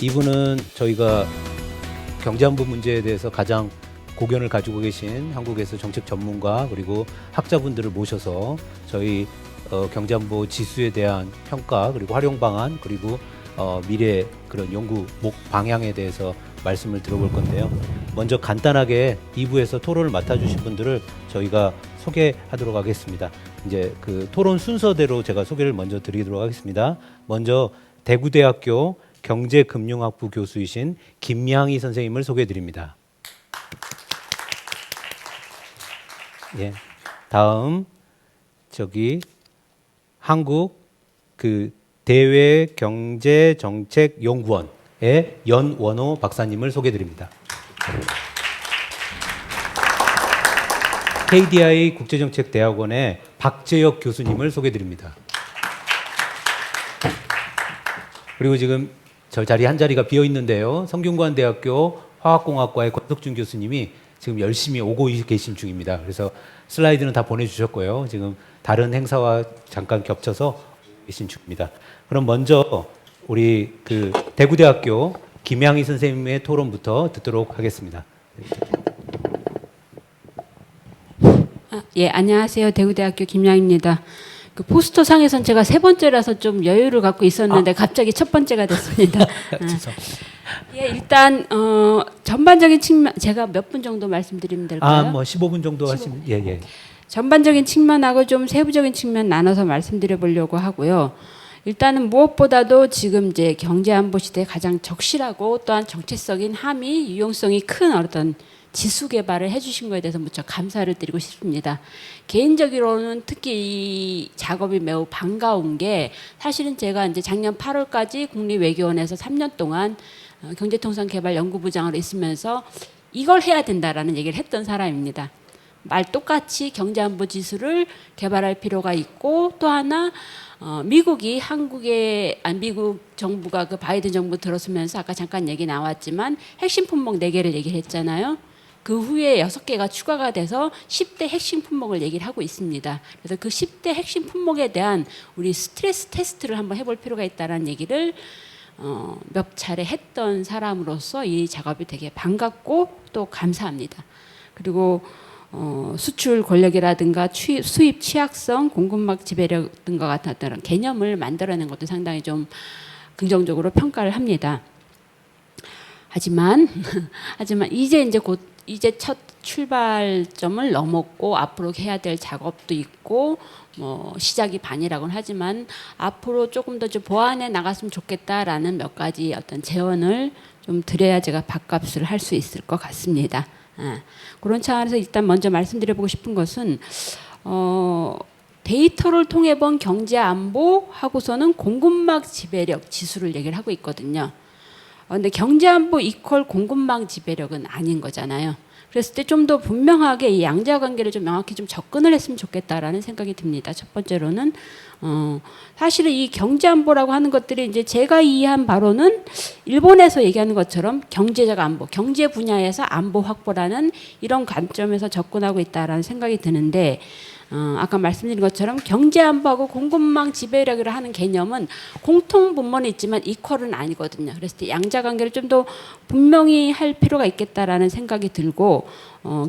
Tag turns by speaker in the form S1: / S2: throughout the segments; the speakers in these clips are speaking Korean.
S1: 이분은 저희가 경제안보 문제에 대해서 가장 고견을 가지고 계신 한국에서 정책 전문가 그리고 학자분들을 모셔서 저희 경제안보 지수에 대한 평가 그리고 활용 방안 그리고 미래 그런 연구 방향에 대해서 말씀을 들어볼 건데요. 먼저 간단하게 2부에서 토론을 맡아주신 분들을 저희가 소개하도록 하겠습니다. 이제 그 토론 순서대로 제가 소개를 먼저 드리도록 하겠습니다. 먼저 대구대학교 경제금융학부 교수이신 김양희 선생님을 소개해드립니다. 예, 다음 한국 대외경제정책연구원의 연원호 박사님을 소개해드립니다. KDI 국제정책대학원의 박재혁 교수님을 소개해드립니다. 그리고 지금 저 자리 한 자리가 비어 있는데요. 성균관대학교 화학공학과의 권석준 교수님이 지금 열심히 오고 계신 중입니다. 그래서 슬라이드는 다 보내주셨고요. 지금 다른 행사와 잠깐 겹쳐서 계신 중입니다. 그럼 먼저 우리 대구대학교 김양희 선생님의 토론부터 듣도록 하겠습니다.
S2: 예, 안녕하세요. 대구대학교 김양희입니다. 그 포스터 상에선 제가 3번째라서 좀 여유를 갖고 있었는데 갑자기 첫 번째가 됐습니다. 예, 일단 전반적인 측면 제가 몇 분 정도 말씀드리면 될까요?
S1: 15분 정도 하시면 예.
S2: 전반적인 측면하고 좀 세부적인 측면 나눠서 말씀드려 보려고 하고요. 일단은 무엇보다도 지금 이제 경제안보 시대에 가장 적실하고 또한 정체성인 함의 유용성이 큰 어떤 지수 개발을 해주신 거에 대해서 무척 감사를 드리고 싶습니다. 개인적으로는 특히 이 작업이 매우 반가운 게 사실은 제가 이제 작년 8월까지 국립외교원에서 3년 동안 경제통상개발연구부장으로 있으면서 이걸 해야 된다라는 얘기를 했던 사람입니다. 말 똑같이 경제안보 지수를 개발할 필요가 있고 또 하나 미국 정부가 그 바이든 정부 들어서면서 아까 잠깐 얘기 나왔지만 핵심 품목 4개를 얘기를 했잖아요. 그 후에 6개가 추가가 돼서 10대 핵심 품목을 얘기를 하고 있습니다. 그래서 그 10대 핵심 품목에 대한 우리 스트레스 테스트를 한번 해볼 필요가 있다는 얘기를 몇 차례 했던 사람으로서 이 작업이 되게 반갑고 또 감사합니다. 그리고 수출 권력이라든가 수입 취약성, 공급망 지배력 등과 같은 어떤 개념을 만들어낸 것도 상당히 좀 긍정적으로 평가를 합니다. 하지만 이제 첫 출발점을 넘었고 앞으로 해야 될 작업도 있고 시작이 반이라고는 하지만 앞으로 조금 더 좀 보완해 나갔으면 좋겠다라는 몇 가지 어떤 제언을 좀 드려야 제가 밥값을 할 수 있을 것 같습니다. 그런 차원에서 일단 먼저 말씀드려보고 싶은 것은 데이터를 통해 본 경제안보 하고서는 공급망 지배력 지수를 얘기를 하고 있거든요. 근데 경제안보 이퀄 공급망 지배력은 아닌 거잖아요. 그랬을 때 좀 더 분명하게 이 양자 관계를 좀 명확히 좀 접근을 했으면 좋겠다라는 생각이 듭니다. 첫 번째로는 사실은 이 경제안보라고 하는 것들이 이제 제가 이해한 바로는 일본에서 얘기하는 것처럼 경제적 안보, 경제 분야에서 안보 확보라는 이런 관점에서 접근하고 있다라는 생각이 드는데 아까 말씀드린 것처럼 경제안보하고 공급망 지배력이라 하는 개념은 공통 분모는 있지만 이퀄은 아니거든요. 그래서 양자관계를 좀 더 분명히 할 필요가 있겠다라는 생각이 들고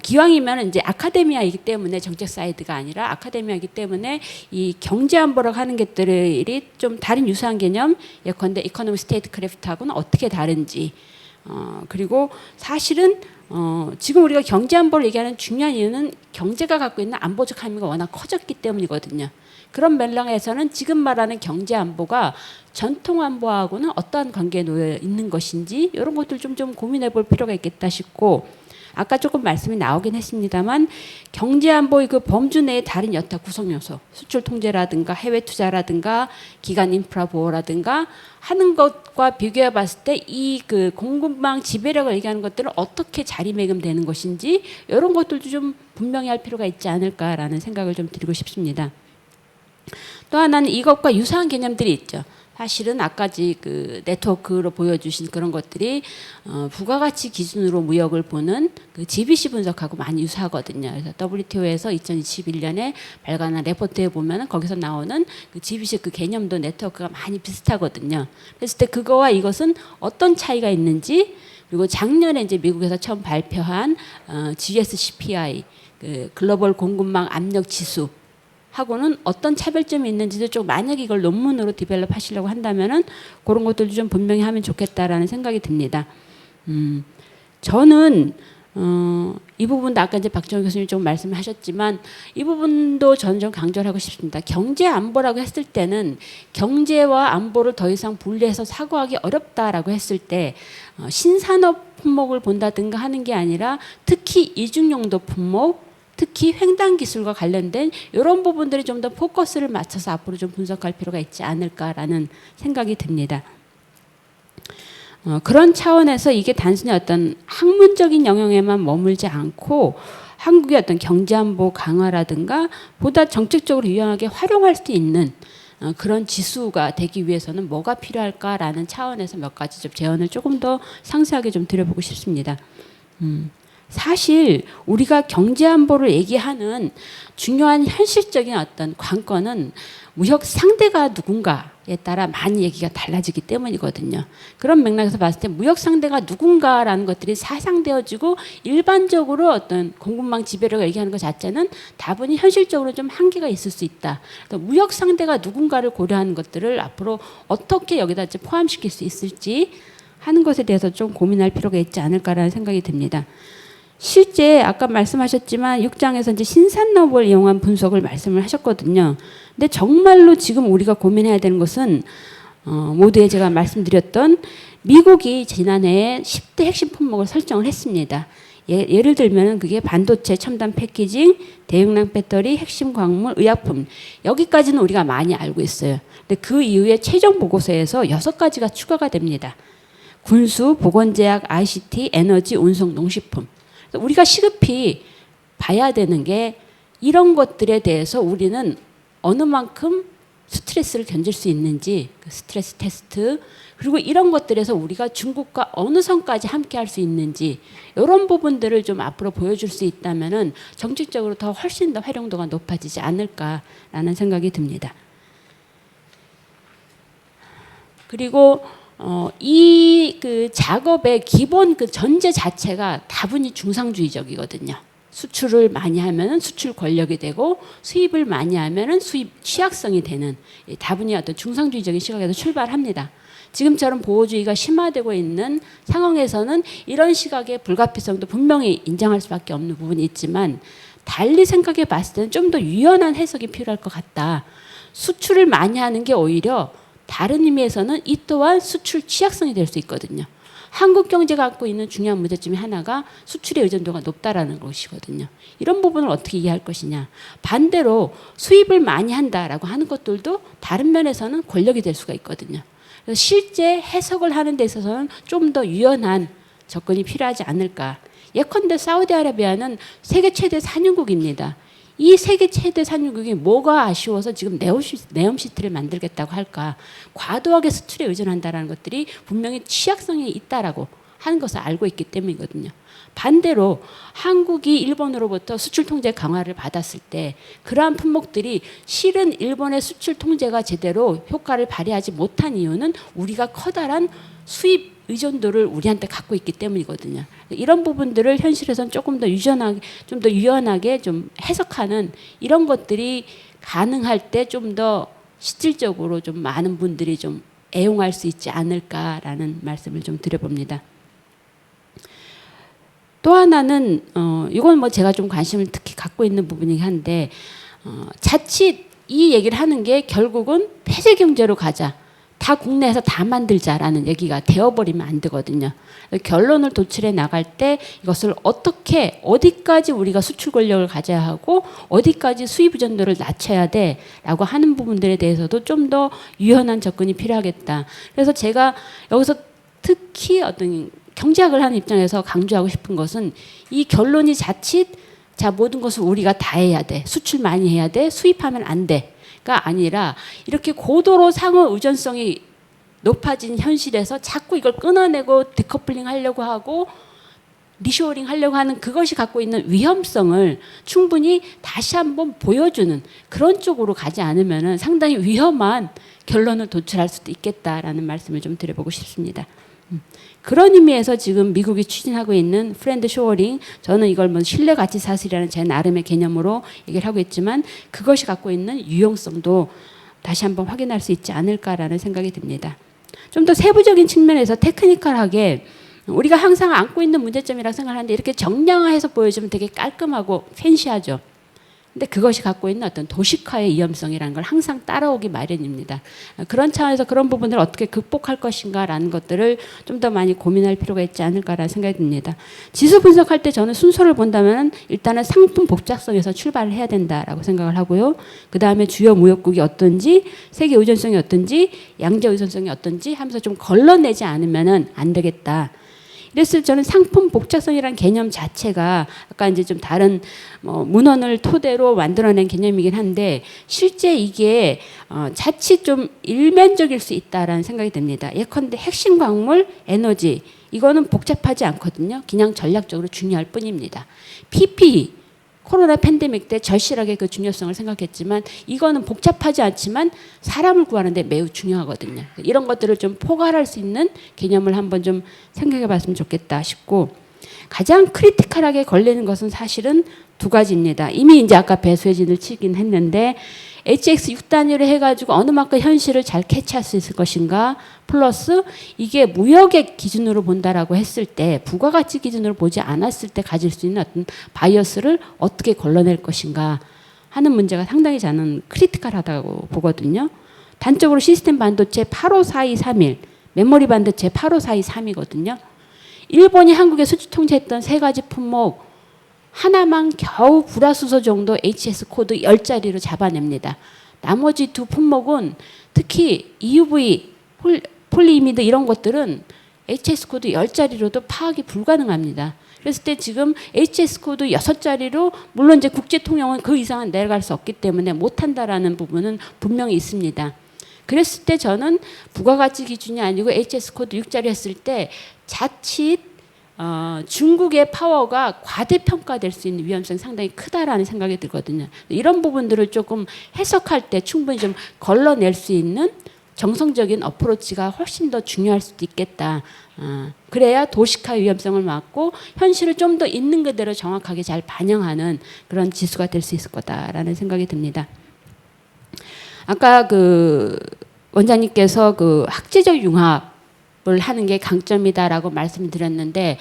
S2: 기왕이면 이제 아카데미아이기 때문에 정책 사이드가 아니라 아카데미아이기 때문에 이 경제안보라고 하는 것들이 좀 다른 유사한 개념 예컨대 이코노미 스테이트 크래프트하고는 어떻게 다른지 그리고 사실은 지금 우리가 경제안보를 얘기하는 중요한 이유는 경제가 갖고 있는 안보적 함의가 워낙 커졌기 때문이거든요. 그런 맥락에서는 지금 말하는 경제안보가 전통안보하고는 어떠한 관계에 놓여 있는 것인지 이런 것들 좀 고민해 볼 필요가 있겠다 싶고 아까 조금 말씀이 나오긴 했습니다만 경제안보의 그 범주 내에 다른 여타 구성요소 수출 통제라든가 해외 투자라든가 기간 인프라 보호라든가 하는 것과 비교해 봤을 때 이 그 공급망 지배력을 얘기하는 것들은 어떻게 자리매김되는 것인지 이런 것들도 좀 분명히 할 필요가 있지 않을까라는 생각을 좀 드리고 싶습니다. 또 하나는 이것과 유사한 개념들이 있죠. 사실은 아까지 그 네트워크로 보여주신 그런 것들이 부가가치 기준으로 무역을 보는 그 GBC 분석하고 많이 유사하거든요. 그래서 WTO에서 2021년에 발간한 레포트에 보면은 거기서 나오는 그 GBC 그 개념도 네트워크가 많이 비슷하거든요. 그랬을 때 그거와 이것은 어떤 차이가 있는지, 그리고 작년에 이제 미국에서 처음 발표한 GSCPI 그 글로벌 공급망 압력 지수 하고는 어떤 차별점이 있는지도 좀, 만약 이걸 논문으로 디벨롭 하시려고 한다면은 그런 것들도 좀 분명히 하면 좋겠다라는 생각이 듭니다. 저는 이 부분도 아까 이제 박정희 교수님 좀 말씀하셨지만 이 부분도 저는 좀 강조를 하고 싶습니다. 경제 안보라고 했을 때는 경제와 안보를 더 이상 분리해서 사고하기 어렵다라고 했을 때 신산업 품목을 본다든가 하는 게 아니라 특히 이중용도 품목, 특히 횡단 기술과 관련된 이런 부분들이 좀 더 포커스를 맞춰서 앞으로 좀 분석할 필요가 있지 않을까라는 생각이 듭니다. 그런 차원에서 이게 단순히 어떤 학문적인 영역에만 머물지 않고 한국의 어떤 경제안보 강화라든가 보다 정책적으로 유용하게 활용할 수 있는 그런 지수가 되기 위해서는 뭐가 필요할까라는 차원에서 몇 가지 좀 제언을 조금 더 상세하게 좀 드려보고 싶습니다. 사실 우리가 경제안보를 얘기하는 중요한 현실적인 어떤 관건은 무역 상대가 누군가에 따라 많이 얘기가 달라지기 때문이거든요. 그런 맥락에서 봤을 때 무역 상대가 누군가라는 것들이 사상되어지고 일반적으로 어떤 공급망 지배력을 얘기하는 것 자체는 다분히 현실적으로 좀 한계가 있을 수 있다. 무역 상대가 누군가를 고려하는 것들을 앞으로 어떻게 여기다 이제 포함시킬 수 있을지 하는 것에 대해서 좀 고민할 필요가 있지 않을까라는 생각이 듭니다. 실제 아까 말씀하셨지만 6장에서 이제 신산업을 이용한 분석을 말씀을 하셨거든요. 근데 정말로 지금 우리가 고민해야 되는 것은 모두에 제가 말씀드렸던 미국이 지난해에 10대 핵심 품목을 설정을 했습니다. 예를 들면 그게 반도체, 첨단 패키징, 대용량 배터리, 핵심 광물, 의약품, 여기까지는 우리가 많이 알고 있어요. 근데 그 이후에 최종 보고서에서 6가지가 추가가 됩니다. 군수, 보건제약, ICT, 에너지, 운송, 농식품. 우리가 시급히 봐야 되는 게 이런 것들에 대해서 우리는 어느 만큼 스트레스를 견딜 수 있는지, 그 스트레스 테스트, 그리고 이런 것들에서 우리가 중국과 어느 선까지 함께 할 수 있는지, 이런 부분들을 좀 앞으로 보여줄 수 있다면은 정책적으로 더 훨씬 더 활용도가 높아지지 않을까라는 생각이 듭니다. 그리고 이 그 작업의 기본 그 전제 자체가 다분히 중상주의적이거든요. 수출을 많이 하면은 수출 권력이 되고 수입을 많이 하면은 수입 취약성이 되는 다분히 어떤 중상주의적인 시각에서 출발합니다. 지금처럼 보호주의가 심화되고 있는 상황에서는 이런 시각의 불가피성도 분명히 인정할 수밖에 없는 부분이 있지만 달리 생각해 봤을 때는 좀 더 유연한 해석이 필요할 것 같다. 수출을 많이 하는 게 오히려 다른 의미에서는 이 또한 수출 취약성이 될 수 있거든요. 한국 경제가 갖고 있는 중요한 문제점이 하나가 수출의 의존도가 높다라는 것이거든요. 이런 부분을 어떻게 이해할 것이냐. 반대로 수입을 많이 한다라고 하는 것들도 다른 면에서는 권력이 될 수가 있거든요. 그래서 실제 해석을 하는 데 있어서는 좀 더 유연한 접근이 필요하지 않을까. 예컨대 사우디아라비아는 세계 최대 산유국입니다. 이 세계 최대 산유국이 뭐가 아쉬워서 지금 네옴시티를 만들겠다고 할까. 과도하게 수출에 의존한다는 것들이 분명히 취약성이 있다라고 하는 것을 알고 있기 때문이거든요. 반대로 한국이 일본으로부터 수출 통제 강화를 받았을 때 그러한 품목들이 실은 일본의 수출 통제가 제대로 효과를 발휘하지 못한 이유는 우리가 커다란 수입 의존도를 우리한테 갖고 있기 때문이거든요. 이런 부분들을 현실에서는 조금 더 유연하게 좀 해석하는 이런 것들이 가능할 때 좀 더 실질적으로 좀 많은 분들이 좀 애용할 수 있지 않을까라는 말씀을 좀 드려봅니다. 또 하나는 이건 뭐 제가 좀 관심을 특히 갖고 있는 부분이긴 한데 자칫 이 얘기를 하는 게 결국은 폐쇄 경제로 가자. 다 국내에서 다 만들자라는 얘기가 되어버리면 안 되거든요. 결론을 도출해 나갈 때 이것을 어떻게 어디까지 우리가 수출 권력을 가져야 하고 어디까지 수입 의존도를 낮춰야 돼라고 하는 부분들에 대해서도 좀 더 유연한 접근이 필요하겠다. 그래서 제가 여기서 특히 어떤 경제학을 하는 입장에서 강조하고 싶은 것은 이 결론이 자칫 자 모든 것을 우리가 다 해야 돼. 수출 많이 해야 돼. 수입하면 안 돼. 아니라 이렇게 고도로 상호 의존성이 높아진 현실에서 자꾸 이걸 끊어내고 디커플링 하려고 하고 리쇼어링 하려고 하는 그것이 갖고 있는 위험성을 충분히 다시 한번 보여주는 그런 쪽으로 가지 않으면 상당히 위험한 결론을 도출할 수도 있겠다라는 말씀을 좀 드려보고 싶습니다. 그런 의미에서 지금 미국이 추진하고 있는 프렌드 쇼어링, 저는 이걸 뭐 신뢰 가치 사슬이라는 제 나름의 개념으로 얘기를 하고 있지만 그것이 갖고 있는 유용성도 다시 한번 확인할 수 있지 않을까라는 생각이 듭니다. 좀 더 세부적인 측면에서 테크니컬하게 우리가 항상 안고 있는 문제점이라고 생각하는데 이렇게 정량화해서 보여주면 되게 깔끔하고 팬시하죠. 근데 그것이 갖고 있는 어떤 도식화의 위험성이라는 걸 항상 따라오기 마련입니다. 그런 차원에서 그런 부분들을 어떻게 극복할 것인가라는 것들을 좀 더 많이 고민할 필요가 있지 않을까라는 생각이 듭니다. 지수 분석할 때 저는 순서를 본다면 일단은 상품 복잡성에서 출발을 해야 된다라고 생각을 하고요. 그 다음에 주요 무역국이 어떤지, 세계 의존성이 어떤지, 양자 의존성이 어떤지 하면서 좀 걸러내지 않으면 안 되겠다. 그래서 저는 상품 복잡성이라는 개념 자체가 아까 이제 좀 다른 문헌을 토대로 만들어낸 개념이긴 한데 실제 이게 자칫 좀 일면적일 수 있다라는 생각이 듭니다. 예컨대 핵심 광물, 에너지 이거는 복잡하지 않거든요. 그냥 전략적으로 중요할 뿐입니다. PPE 코로나 팬데믹 때 절실하게 그 중요성을 생각했지만 이거는 복잡하지 않지만 사람을 구하는 데 매우 중요하거든요. 이런 것들을 좀 포괄할 수 있는 개념을 한번 좀 생각해 봤으면 좋겠다 싶고 가장 크리티컬하게 걸리는 것은 사실은 두 가지입니다. 이미 이제 아까 배수진을 치긴 했는데 HX 6단위로 해가지고 어느 만큼 현실을 잘 캐치할 수 있을 것인가 플러스 이게 무역의 기준으로 본다라고 했을 때 부가가치 기준으로 보지 않았을 때 가질 수 있는 어떤 바이어스를 어떻게 걸러낼 것인가 하는 문제가 상당히 저는 크리티컬하다고 보거든요. 단적으로 시스템 반도체 85423일 메모리 반도체 85423이거든요. 일본이 한국에 수출 통제했던 세 가지 품목 하나만 겨우 불화수소 정도 HS 코드 10자리로 잡아냅니다. 나머지 두 품목은 특히 EUV, 폴리이미드 이런 것들은 HS 코드 10자리로도 파악이 불가능합니다. 그랬을 때 지금 HS 코드 6자리로 물론 이제 국제 통용은 그 이상은 내려갈 수 없기 때문에 못한다라는 부분은 분명히 있습니다. 그랬을 때 저는 부가가치 기준이 아니고 HS 코드 6자리 했을 때 자칫 중국의 파워가 과대평가될 수 있는 위험성이 상당히 크다라는 생각이 들거든요. 이런 부분들을 조금 해석할 때 충분히 좀 걸러낼 수 있는 정성적인 어프로치가 훨씬 더 중요할 수도 있겠다. 그래야 도식화 위험성을 막고 현실을 좀 더 있는 그대로 정확하게 잘 반영하는 그런 지수가 될 수 있을 거다라는 생각이 듭니다. 아까 그 원장님께서 그 학제적 융합을 하는 게 강점이다라고 말씀드렸는데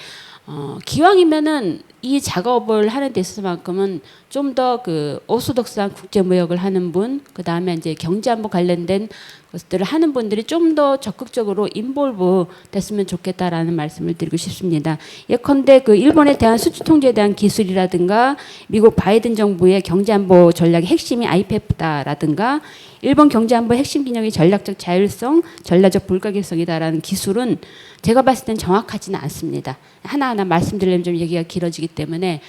S2: 기왕이면은 이 작업을 하는 데 있어서만큼은 좀 더 그 오소독스한 국제무역을 하는 분, 그 다음에 이제 경제안보 관련된 것들을 하는 분들이 좀 더 적극적으로 인볼브 됐으면 좋겠다라는 말씀을 드리고 싶습니다. 예컨대 그 일본에 대한 수출 통제에 대한 기술이라든가 미국 바이든 정부의 경제안보 전략의 핵심이 IPF다라든가 일본 경제안보 핵심 기능이 전략적 자율성, 전략적 불가결성이다라는 기술은 제가 봤을 땐 정확하지는 않습니다. 하나하나 말씀드리려면 좀 얘기가 길어지기 때문에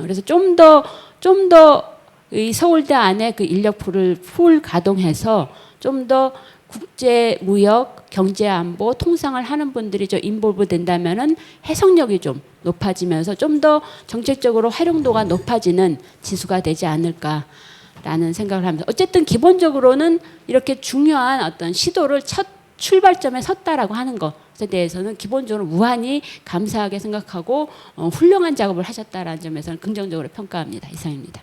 S2: 그래서 좀 더 이 서울대 안에 그 인력풀을 풀 가동해서 좀 더 국제 무역, 경제 안보, 통상을 하는 분들이 좀 인볼브 된다면은 해석력이 좀 높아지면서 좀 더 정책적으로 활용도가 높아지는 지수가 되지 않을까라는 생각을 합니다. 어쨌든 기본적으로는 이렇게 중요한 어떤 시도를 첫 출발점에 섰다라고 하는 것에 대해서는 기본적으로 무한히 감사하게 생각하고 훌륭한 작업을 하셨다라는 점에서는 긍정적으로 평가합니다. 이상입니다.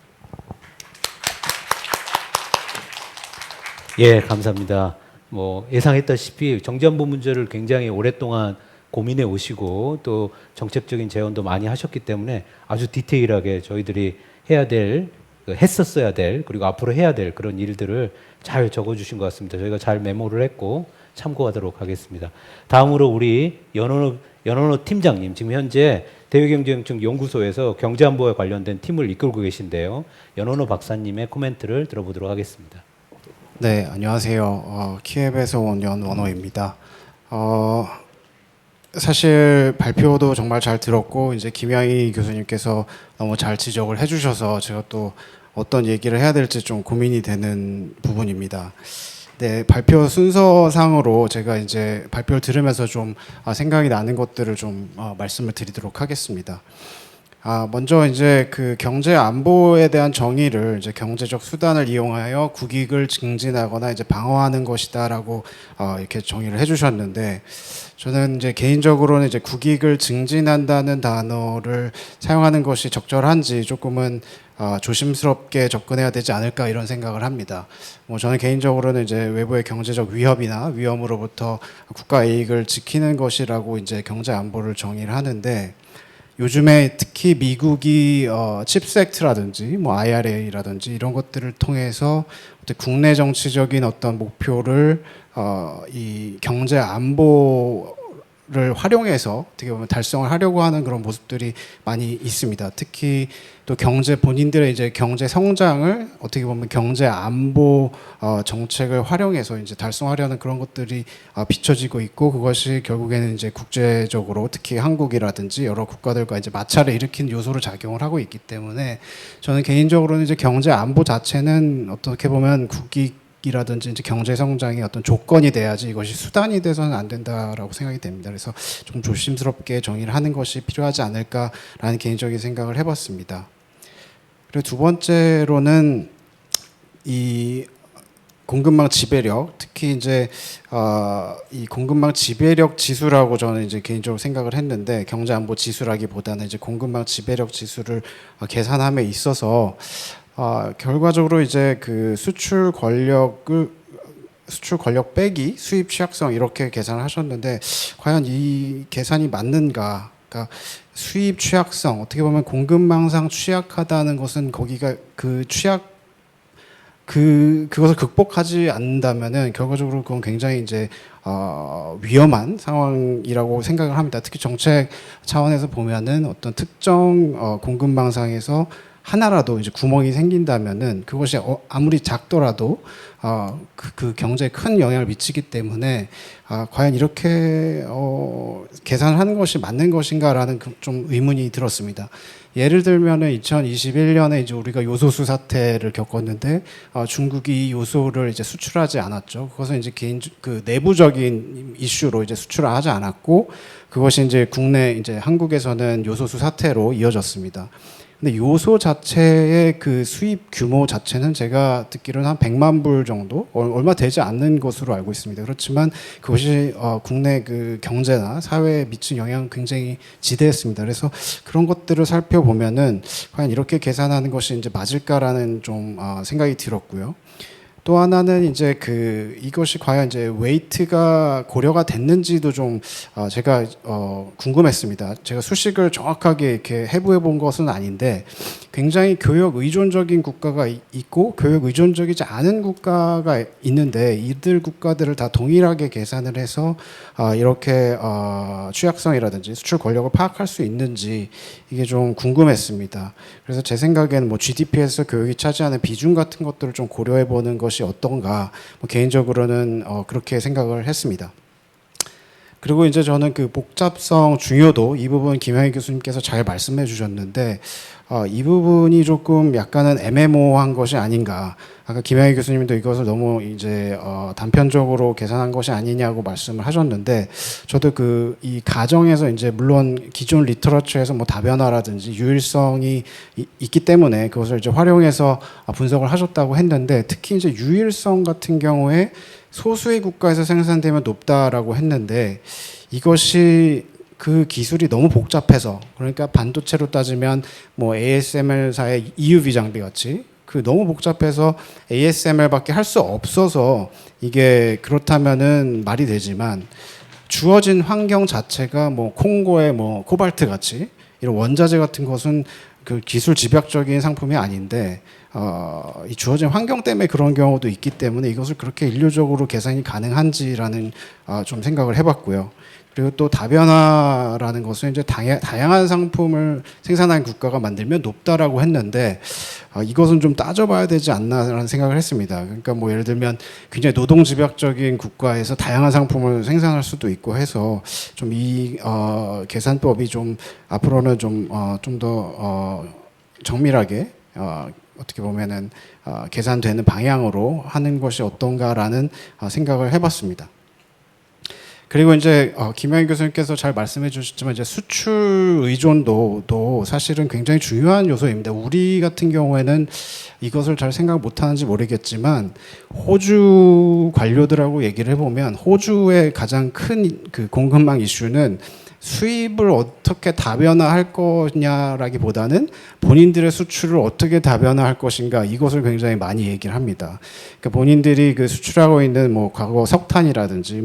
S1: 예, 감사합니다. 뭐 예상했다시피 정전부 문제를 굉장히 오랫동안 고민해 오시고 또 정책적인 제언도 많이 하셨기 때문에 아주 디테일하게 저희들이 해야 될, 했었어야 될, 그리고 앞으로 해야 될 그런 일들을 잘 적어주신 것 같습니다. 저희가 잘 메모를 했고 참고하도록 하겠습니다. 다음으로 우리 연원호 팀장님, 지금 현재 대외경제정책 연구소에서 경제안보에 관련된 팀을 이끌고 계신데요. 연원호 박사님의 코멘트를 들어보도록 하겠습니다.
S3: 네, 안녕하세요. 키앱에서 온 연원호입니다. 사실 발표도 정말 잘 들었고 이제 김양희 교수님께서 너무 잘 지적을 해주셔서 제가 또 어떤 얘기를 해야 될지 좀 고민이 되는 부분입니다. 네, 발표 순서상으로 제가 이제 발표를 들으면서 좀 생각이 나는 것들을 좀 말씀을 드리도록 하겠습니다. 먼저 이제 그 경제 안보에 대한 정의를 이제 경제적 수단을 이용하여 국익을 증진하거나 이제 방어하는 것이다라고 이렇게 정의를 해주셨는데, 저는 이제 개인적으로는 이제 국익을 증진한다는 단어를 사용하는 것이 적절한지 조금은 조심스럽게 접근해야 되지 않을까 이런 생각을 합니다. 뭐 저는 개인적으로는 이제 외부의 경제적 위협이나 위험으로부터 국가 이익을 지키는 것이라고 이제 경제 안보를 정의를 하는데, 요즘에 특히 미국이 칩스 액트라든지 뭐 IRA라든지 이런 것들을 통해서 국내 정치적인 어떤 목표를 이 경제 안보를 활용해서 어떻게 보면 달성을 하려고 하는 그런 모습들이 많이 있습니다. 특히 또 경제 본인들의 이제 경제 성장을 어떻게 보면 경제 안보 정책을 활용해서 이제 달성하려는 그런 것들이 비춰지고 있고, 그것이 결국에는 이제 국제적으로 특히 한국이라든지 여러 국가들과 이제 마찰을 일으키는 요소로 작용을 하고 있기 때문에, 저는 개인적으로는 이제 경제 안보 자체는 어떻게 보면 국익이라든지 이제 경제 성장의 어떤 조건이 돼야지 이것이 수단이 돼서는 안 된다라고 생각이 됩니다. 그래서 좀 조심스럽게 정의를 하는 것이 필요하지 않을까라는 개인적인 생각을 해봤습니다. 그리고 두 번째로는 이 공급망 지배력, 특히 이제 이 공급망 지배력 지수라고 저는 이제 개인적으로 생각을 했는데, 경제 안보 지수라기보다는 이제 공급망 지배력 지수를 계산함에 있어서 결과적으로 이제 그 수출 권력 빼기 수입 취약성 이렇게 계산을 하셨는데, 과연 이 계산이 맞는가? 그러니까 수입 취약성, 어떻게 보면 공급망상 취약하다는 것은 거기가 그것을 극복하지 않는다면은 결과적으로 그건 굉장히 이제 위험한 상황이라고 생각을 합니다. 특히 정책 차원에서 보면은 어떤 특정 공급망상에서 하나라도 이제 구멍이 생긴다면은 그것이 아무리 작더라도 그 경제에 큰 영향을 미치기 때문에 과연 이렇게 계산을 하는 것이 맞는 것인가라는 좀 의문이 들었습니다. 예를 들면은 2021년에 이제 우리가 요소수 사태를 겪었는데 중국이 요소를 이제 수출하지 않았죠. 그것은 이제 그 내부적인 이슈로 이제 수출을 하지 않았고, 그것이 이제 국내 이제 한국에서는 요소수 사태로 이어졌습니다. 근데 요소 자체의 그 수입 규모 자체는 제가 듣기로는 한 100만 불 정도, 얼마 되지 않는 것으로 알고 있습니다. 그렇지만 그것이 국내 그 경제나 사회에 미친 영향은 굉장히 지대했습니다. 그래서 그런 것들을 살펴보면은 과연 이렇게 계산하는 것이 이제 맞을까라는 좀 생각이 들었고요. 또 하나는 이제 이것이 과연 이제 웨이트가 고려가 됐는지도 좀 제가 궁금했습니다. 제가 수식을 정확하게 이렇게 해부해 본 것은 아닌데, 굉장히 교역 의존적인 국가가 있고 교역 의존적이지 않은 국가가 있는데, 이들 국가들을 다 동일하게 계산을 해서 이렇게 취약성이라든지 수출 권력을 파악할 수 있는지 이게 좀 궁금했습니다. 그래서 제 생각에는 뭐 GDP에서 교육이 차지하는 비중 같은 것들을 좀 고려해 보는 것이 어떤가, 개인적으로는 그렇게 생각을 했습니다. 그리고 이제 저는 그 복잡성 중요도 이 부분 김영희 교수님께서 잘 말씀해 주셨는데, 이 부분이 조금 약간은 애매모호한 것이 아닌가. 아까 김영희 교수님도 이것을 너무 이제 단편적으로 계산한 것이 아니냐고 말씀을 하셨는데, 저도 이 가정에서 이제 물론 기존 리터러처에서 뭐 다변화라든지 유일성이 있기 때문에 그것을 이제 활용해서 분석을 하셨다고 했는데, 특히 이제 유일성 같은 경우에 소수의 국가에서 생산되면 높다라고 했는데, 이것이 그 기술이 너무 복잡해서, 그러니까 반도체로 따지면 뭐 ASML사의 EUV 장비 같이 너무 복잡해서 ASML밖에 할 수 없어서 이게 그렇다면은 말이 되지만, 주어진 환경 자체가 뭐 콩고의 뭐 코발트 같이 이런 원자재 같은 것은 그 기술 집약적인 상품이 아닌데, 이 주어진 환경 때문에 그런 경우도 있기 때문에 이것을 그렇게 일률적으로 계산이 가능한지라는 좀 생각을 해봤고요. 그리고 또 다변화라는 것은 이제 다양한 상품을 생산한 국가가 만들면 높다라고 했는데, 이것은 좀 따져봐야 되지 않나라는 생각을 했습니다. 그러니까 뭐 예를 들면 굉장히 노동 집약적인 국가에서 다양한 상품을 생산할 수도 있고 해서 좀 이 계산법이 좀 앞으로는 좀 더 정밀하게 어떻게 보면은 계산되는 방향으로 하는 것이 어떤가라는 생각을 해봤습니다. 그리고 이제 김영희 교수님께서 잘 말씀해 주셨지만 이제 수출 의존도도 사실은 굉장히 중요한 요소입니다. 우리 같은 경우에는 이것을 잘 생각 못 하는지 모르겠지만 호주 관료들하고 얘기를 해보면 호주의 가장 큰 그 공급망 이슈는 수입을 어떻게 다변화할 거냐라기보다는 본인들의 수출을 어떻게 다변화할 것인가 이것을 굉장히 많이 얘기를 합니다. 그러니까 본인들이 그 수출하고 있는 뭐 과거 석탄이라든지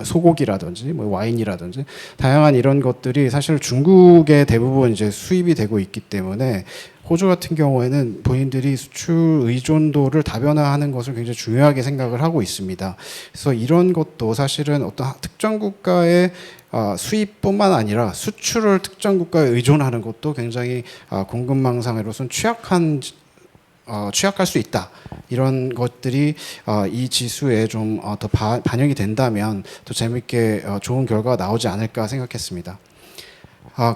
S3: 소고기라든지 뭐 와인이라든지 다양한 이런 것들이 사실 중국에 대부분 이제 수입이 되고 있기 때문에 호주 같은 경우에는 본인들이 수출 의존도를 다변화하는 것을 굉장히 중요하게 생각을 하고 있습니다. 그래서 이런 것도 사실은 어떤 특정 국가의 수입뿐만 아니라 수출을 특정 국가에 의존하는 것도 굉장히 공급망상으로서는 취약할 수 있다. 이런 것들이 이 지수에 좀 더 반영이 된다면 더 재밌게 좋은 결과가 나오지 않을까 생각했습니다.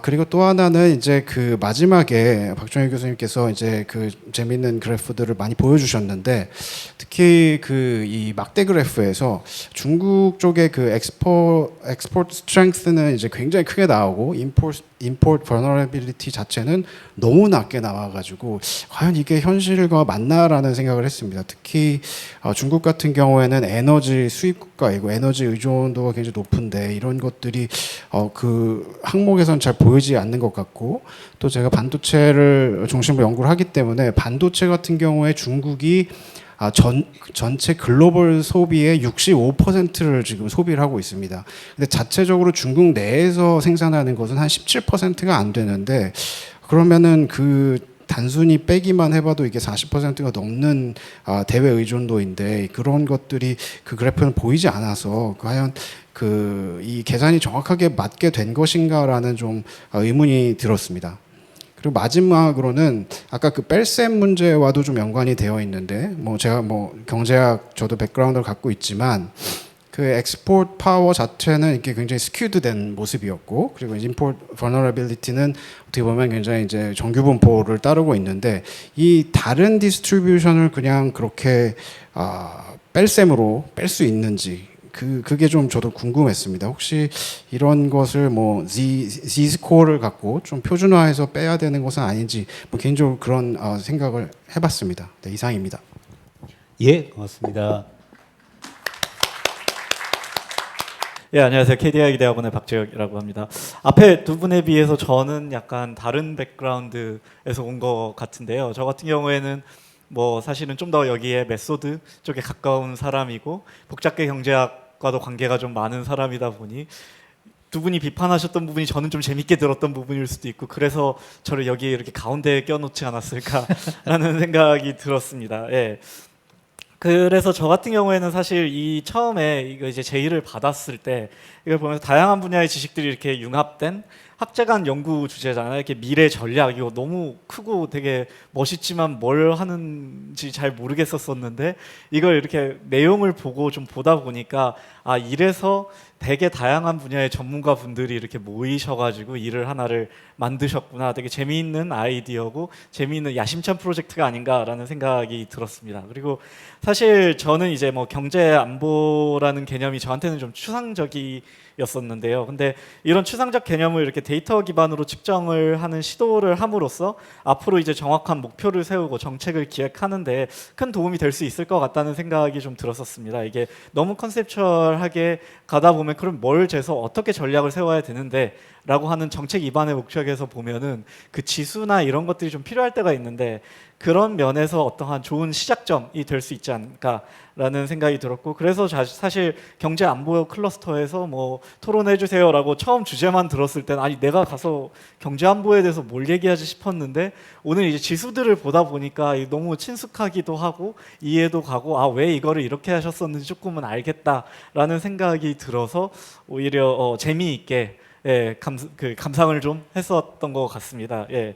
S3: 그리고 또 하나는 이제 그 마지막에 박종희 교수님께서 이제 그 재밌는 그래프들을 많이 보여주셨는데 특히 그 이 막대 그래프에서 중국 쪽의 그 엑스포트 스트렝스는 이제 굉장히 크게 나오고 임포트 버너러빌리티 자체는 너무 낮게 나와가지고 과연 이게 현실과 맞나라는 생각을 했습니다. 특히 중국 같은 경우에는 에너지 수입 국가이고 에너지 의존도가 굉장히 높은데 이런 것들이 그 항목에선 잘 보이지 않는 것 같고 또 제가 반도체를 중심으로 연구를 하기 때문에 반도체 같은 경우에 중국이 전체 글로벌 소비의 65%를 지금 소비를 하고 있습니다. 근데 자체적으로 중국 내에서 생산하는 것은 한 17%가 안 되는데 그러면은 그 단순히 빼기만 해봐도 이게 40%가 넘는 대외 의존도인데 그런 것들이 그 그래프는 보이지 않아서 과연 그 이 계산이 정확하게 맞게 된 것인가라는 좀 의문이 들었습니다. 그리고 마지막으로는 아까 그 뺄셈 문제와도 좀 연관이 되어 있는데 뭐 제가 뭐 경제학 저도 백그라운드를 갖고 있지만 그 엑스포트 파워 자체는 이렇게 굉장히 스큐드된 모습이었고 그리고 임포트 버너러빌리티는 어떻게 보면 굉장히 이제 정규 분포를 따르고 있는데 이 다른 디스트리뷰션을 그냥 그렇게 뺄셈으로 뺄 수 있는지 그게 좀 저도 궁금했습니다. 혹시 이런 것을 뭐 Z 스코어를 갖고 좀 표준화해서 빼야 되는 것은 아닌지 뭐 개인적으로 그런 생각을 해봤습니다. 네, 이상입니다.
S1: 예, 고맙습니다.
S4: 예, 안녕하세요. KDI 대학원의 박재혁이라고 합니다. 앞에 두 분에 비해서 저는 약간 다른 백그라운드에서 온 것 같은데요. 저 같은 경우에는 뭐 사실은 좀 더 여기에 메소드 쪽에 가까운 사람이고 복잡계 경제학과도 관계가 좀 많은 사람이다 보니 두 분이 비판하셨던 부분이 저는 좀 재밌게 들었던 부분일 수도 있고 그래서 저를 여기 이렇게 가운데에 껴놓지 않았을까라는 생각이 들었습니다. 예. 그래서 저 같은 경우에는 사실 이 처음에 이거 이제 제의를 받았을 때 이걸 보면서 다양한 분야의 지식들이 이렇게 융합된 학제간 연구 주제잖아요. 이렇게 미래 전략 이거 너무 크고 되게 멋있지만 뭘 하는지 잘 모르겠었었는데 이걸 이렇게 내용을 보고 좀 보다 보니까 이래서 되게 다양한 분야의 전문가 분들이 이렇게 모이셔가지고 일을 하나를 만드셨구나. 되게 재미있는 아이디어고 재미있는 야심찬 프로젝트가 아닌가라는 생각이 들었습니다. 그리고 사실 저는 이제 뭐 경제 안보라는 개념이 저한테는 좀 추상적이었었는데요. 근데 이런 추상적 개념을 이렇게 데이터 기반으로 측정을 하는 시도를 함으로써 앞으로 이제 정확한 목표를 세우고 정책을 기획하는데 큰 도움이 될 수 있을 것 같다는 생각이 좀 들었었습니다. 이게 너무 컨셉추얼하게 가다 보면 그럼 뭘 재서 어떻게 전략을 세워야 되는데 라고 하는 정책 입안의 목적에서 보면은 그 지수나 이런 것들이 좀 필요할 때가 있는데 그런 면에서 어떠한 좋은 시작점이 될 수 있지 않을까라는 생각이 들었고 그래서 사실 경제 안보 클러스터에서 뭐 토론해 주세요라고 처음 주제만 들었을 때는 아니 내가 가서 경제 안보에 대해서 뭘 얘기하지 싶었는데 오늘 이제 지수들을 보다 보니까 너무 친숙하기도 하고 이해도 가고 왜 이거를 이렇게 하셨었는지 조금은 알겠다라는 생각이 들어서 오히려 재미있게 감상을 좀 했었던 것 같습니다. 예.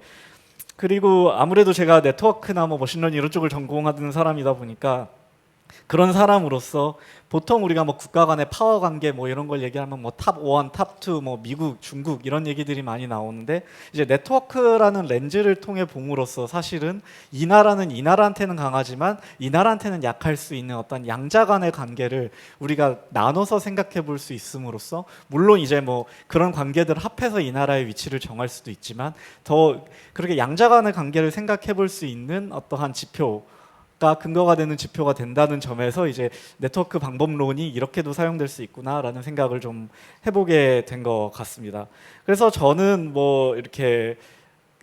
S4: 그리고 아무래도 제가 네트워크나 뭐 머신러닝 이런 쪽을 전공하는 사람이다 보니까 그런 사람으로서 보통 우리가 뭐 국가 간의 파워 관계 뭐 이런 걸 얘기하면 뭐 탑 1, 탑 2, 뭐 미국, 중국 이런 얘기들이 많이 나오는데 이제 네트워크라는 렌즈를 통해 봄으로써 사실은 이 나라는 이 나라한테는 강하지만 이 나라한테는 약할 수 있는 어떤 양자 간의 관계를 우리가 나눠서 생각해 볼 수 있음으로써 물론 이제 뭐 그런 관계들을 합해서 이 나라의 위치를 정할 수도 있지만 더 그렇게 양자 간의 관계를 생각해 볼 수 있는 어떠한 지표 가 근거가 되는 지표가 된다는 점에서 이제 네트워크 방법론이 이렇게도 사용될 수 있구나라는 생각을 좀 해보게 된 것 같습니다. 그래서 저는 뭐 이렇게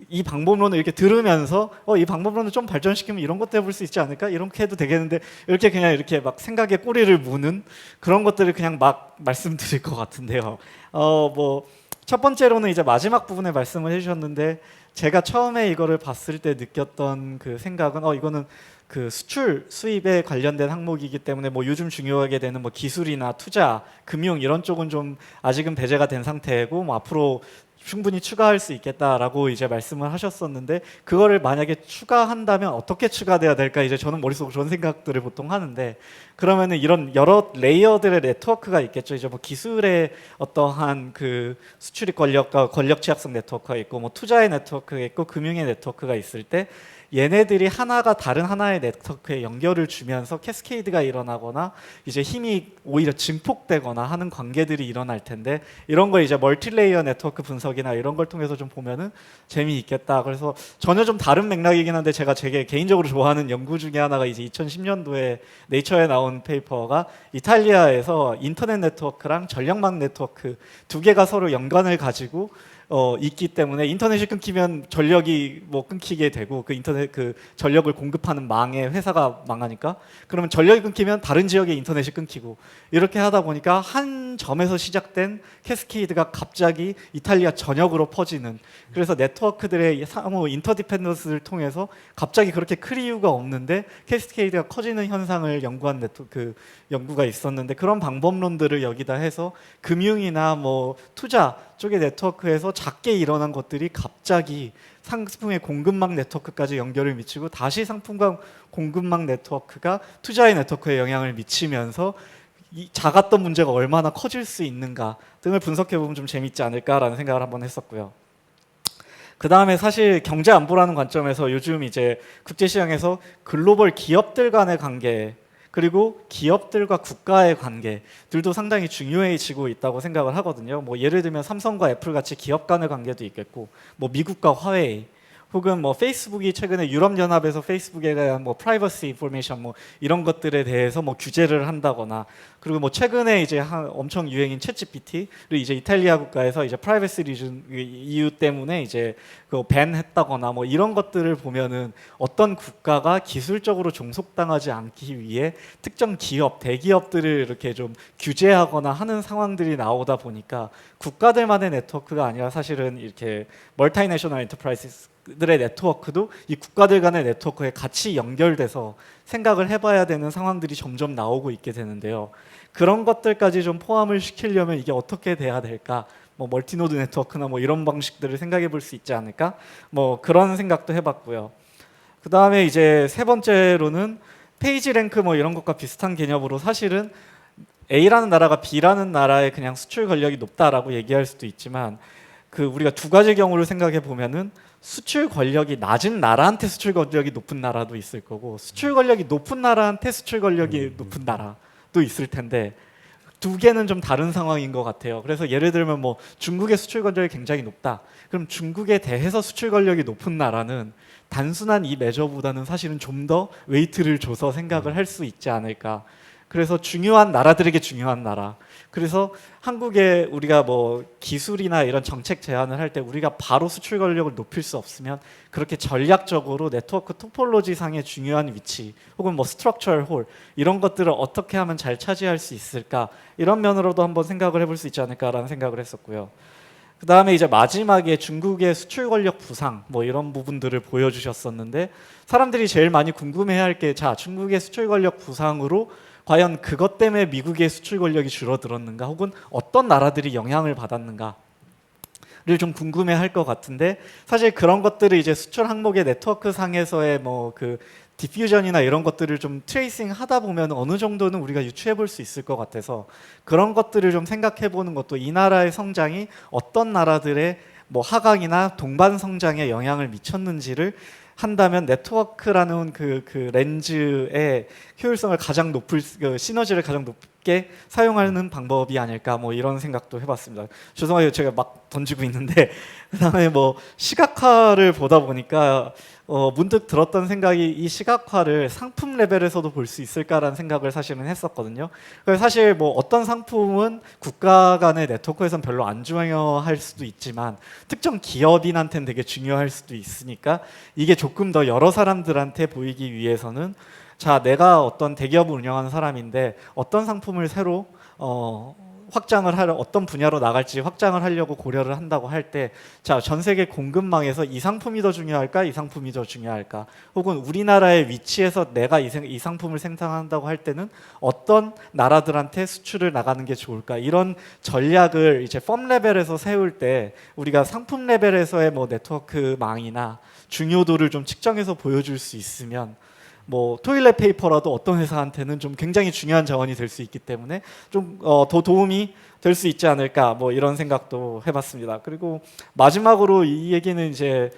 S4: 이 방법론을 이렇게 들으면서 이 방법론을 좀 발전시키면 이런 것도 해볼 수 있지 않을까? 이렇게 해도 되겠는데 이렇게 그냥 이렇게 막 생각에 꼬리를 무는 그런 것들을 그냥 막 말씀드릴 것 같은데요. 뭐 첫 번째로는 이제 마지막 부분에 말씀을 해주셨는데 제가 처음에 이거를 봤을 때 느꼈던 그 생각은 이거는 그 수출 수입에 관련된 항목이기 때문에 뭐 요즘 중요하게 되는 뭐 기술이나 투자, 금융 이런 쪽은 좀 아직은 배제가 된 상태고 뭐 앞으로 충분히 추가할 수 있겠다라고 이제 말씀을 하셨었는데 그거를 만약에 추가한다면 어떻게 추가돼야 될까 이제 저는 머릿속으로 그런 생각들을 보통 하는데 그러면은 이런 여러 레이어들의 네트워크가 있겠죠. 이제 뭐 기술의 어떠한 그 수출입 권력과 권력 취약성 네트워크가 있고 뭐 투자의 네트워크가 있고 금융의 네트워크가 있을 때 얘네들이 하나가 다른 하나의 네트워크에 연결을 주면서 캐스케이드가 일어나거나 이제 힘이 오히려 증폭되거나 하는 관계들이 일어날 텐데 이런 걸 이제 멀티레이어 네트워크 분석이나 이런 걸 통해서 좀 보면은 재미있겠다. 그래서 전혀 좀 다른 맥락이긴 한데 제가 되게 개인적으로 좋아하는 연구 중에 하나가 이제 2010년도에 네이처에 나온 페이퍼가 이탈리아에서 인터넷 네트워크랑 전력망 네트워크 두 개가 서로 연관을 가지고 있기 때문에 인터넷이 끊기면 전력이 뭐 끊기게 되고 그 인터넷 그 전력을 공급하는 망의 회사가 망하니까 그러면 전력이 끊기면 다른 지역의 인터넷이 끊기고 이렇게 하다 보니까 한 점에서 시작된 캐스케이드가 갑자기 이탈리아 전역으로 퍼지는 그래서 네트워크들의 상호 인터디펜던스를 통해서 갑자기 그렇게 클 이유가 없는데 캐스케이드가 커지는 현상을 연구한 그 연구가 있었는데 그런 방법론들을 여기다 해서 금융이나 뭐 투자 쪽의 네트워크에서 작게 일어난 것들이 갑자기 상품의 공급망 네트워크까지 연결을 미치고 다시 상품과 공급망 네트워크가 투자의 네트워크에 영향을 미치면서 이 작았던 문제가 얼마나 커질 수 있는가 등을 분석해 보면 좀 재밌지 않을까라는 생각을 한번 했었고요. 그 다음에 사실 경제 안보라는 관점에서 요즘 이제 국제시장에서 글로벌 기업들 간의 관계 그리고 기업들과 국가의 관계들도 상당히 중요해지고 있다고 생각을 하거든요. 뭐 예를 들면 삼성과 애플 같이 기업 간의 관계도 있겠고, 뭐 미국과 화웨이, 혹은 뭐 페이스북이 최근에 유럽연합에서 페이스북에 대한 뭐 프라이버시 인포메이션 뭐 이런 것들에 대해서 뭐 규제를 한다거나 그리고 뭐 최근에 이제 엄청 유행인 챗GPT를 이제 이탈리아 국가에서 이제 프라이버시 리즌 이유 때문에 이제 그 밴했다거나 뭐 이런 것들을 보면은 어떤 국가가 기술적으로 종속당하지 않기 위해 특정 기업, 대기업들을 이렇게 좀 규제하거나 하는 상황들이 나오다 보니까 국가들만의 네트워크가 아니라 사실은 이렇게 멀티내셔널 엔터프라이즈 들의 네트워크도 이 국가들 간의 네트워크에 같이 연결돼서 생각을 해봐야 되는 상황들이 점점 나오고 있게 되는데요. 그런 것들까지 좀 포함을 시키려면 이게 어떻게 돼야 될까? 뭐 멀티노드 네트워크나 뭐 이런 방식들을 생각해 볼 수 있지 않을까? 뭐 그런 생각도 해봤고요. 그 다음에 이제 세 번째로는 페이지 랭크 뭐 이런 것과 비슷한 개념으로 사실은 A라는 나라가 B라는 나라의 그냥 수출 권력이 높다라고 얘기할 수도 있지만 그 우리가 두 가지 경우를 생각해 보면은 수출 권력이 낮은 나라한테 수출 권력이 높은 나라도 있을 거고 수출 권력이 높은 나라한테 수출 권력이 높은 나라도 있을 텐데 두 개는 좀 다른 상황인 것 같아요. 그래서 예를 들면 뭐 중국의 수출 권력이 굉장히 높다. 그럼 중국에 대해서 수출 권력이 높은 나라는 단순한 이 매저보다는 사실은 좀 더 웨이트를 줘서 생각을 할 수 있지 않을까. 그래서 중요한 나라들에게 중요한 나라. 그래서 한국에 우리가 뭐 기술이나 이런 정책 제안을 할 때 우리가 바로 수출 권력을 높일 수 없으면 그렇게 전략적으로 네트워크 토폴로지 상의 중요한 위치 혹은 뭐 스트럭처럴 홀 이런 것들을 어떻게 하면 잘 차지할 수 있을까 이런 면으로도 한번 생각을 해볼 수 있지 않을까라는 생각을 했었고요. 그 다음에 이제 마지막에 중국의 수출 권력 부상 뭐 이런 부분들을 보여주셨었는데 사람들이 제일 많이 궁금해할 게 자 중국의 수출 권력 부상으로 과연 그것 때문에 미국의 수출 권력이 줄어들었는가 혹은 어떤 나라들이 영향을 받았는가를 좀 궁금해할 것 같은데 사실 그런 것들을 이제 수출 항목의 네트워크 상에서의 뭐 그 디퓨전이나 이런 것들을 좀 트레이싱 하다 보면 어느 정도는 우리가 유추해 볼 수 있을 것 같아서 그런 것들을 좀 생각해 보는 것도 이 나라의 성장이 어떤 나라들의 뭐 하강이나 동반 성장에 영향을 미쳤는지를 한다면 네트워크라는 그 렌즈의 효율성을 가장 높을 그 시너지를 가장 높게 사용하는 방법이 아닐까 뭐 이런 생각도 해봤습니다. 죄송해요, 제가 막 던지고 있는데 그다음에 뭐 시각화를 보다 보니까 문득 들었던 생각이 이 시각화를 상품 레벨에서도 볼 수 있을까라는 생각을 사실은 했었거든요. 그래서 사실 뭐 어떤 상품은 국가 간의 네트워크에선 별로 안 중요할 수도 있지만 특정 기업인한테는 되게 중요할 수도 있으니까 이게 조금 더 여러 사람들한테 보이기 위해서는 자, 내가 어떤 대기업을 운영하는 사람인데 어떤 상품을 새로 확장을 하려 어떤 분야로 나갈지 확장을 하려고 고려를 한다고 할 때 자, 전 세계 공급망에서 이 상품이 더 중요할까? 이 상품이 더 중요할까? 혹은 우리나라의 위치에서 내가 이 상품을 생산한다고 할 때는 어떤 나라들한테 수출을 나가는 게 좋을까? 이런 전략을 이제 펌 레벨에서 세울 때 우리가 상품 레벨에서의 뭐 네트워크망이나 중요도를 좀 측정해서 보여줄 수 있으면 뭐 토일렛 페이퍼라도 어떤 회사한테는 좀 굉장히 중요한 자원이 될 수 있기 때문에 좀 더 도움이 될 수 있지 않을까 뭐 이런 생각도 해봤습니다. 그리고 마지막으로 이 얘기는 이제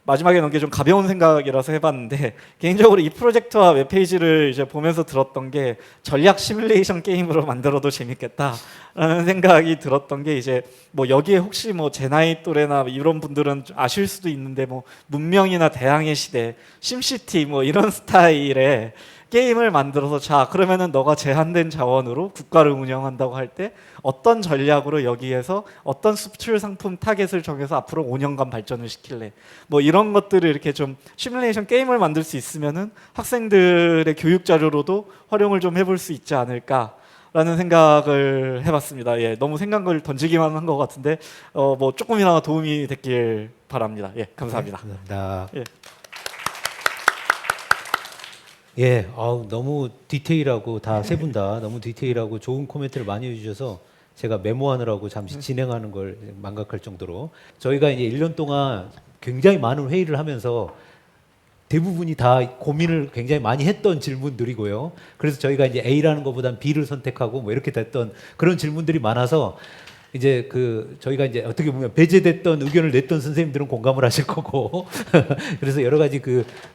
S4: 마지막에 넘게 좀 가벼운 생각이라서 해봤는데 개인적으로 이 프로젝트와 웹페이지를 이제 보면서 들었던 게 전략 시뮬레이션 게임으로 만들어도 재밌겠다라는 생각이 들었던 게 이제 뭐 여기에 혹시 뭐 제 나이 또래나 이런 분들은 아실 수도 있는데 뭐 문명이나 대항해 시대, 심시티 뭐 이런 스타일의 게임을 만들어서 자 그러면은 너가 제한된 자원으로 국가를 운영한다고 할 때 어떤 전략으로 여기에서 어떤 수출 상품 타겟을 정해서 앞으로 5년간 발전을 시킬래 뭐 이런 것들을 이렇게 좀 시뮬레이션 게임을 만들 수 있으면은 학생들의 교육 자료로도 활용을 좀 해볼 수 있지 않을까라는 생각을 해봤습니다. 예, 너무 생각을 던지기만 한 것 같은데 뭐 조금이나마 도움이 됐길 바랍니다. 예, 감사합니다.
S1: 네, 감사합니다.
S4: 예.
S1: 예, 너무 디테일하고 다 세 분 다 너무 디테일하고 좋은 코멘트를 많이 해주셔서 제가 메모하느라고 잠시 진행하는 걸 망각할 정도로 저희가 이제 1년 동안 굉장히 많은 회의를 하면서 대부분이 다 고민을 굉장히 많이 했던 질문들이고요. 그래서 저희가 이제 A라는 것보단 B를 선택하고 뭐 이렇게 됐던 그런 질문들이 많아서 이제 저희가 이제 어떻게 보면 배제됐던 의견을 냈던 선생님들은 공감을 하실 거고 그래서 여러 가지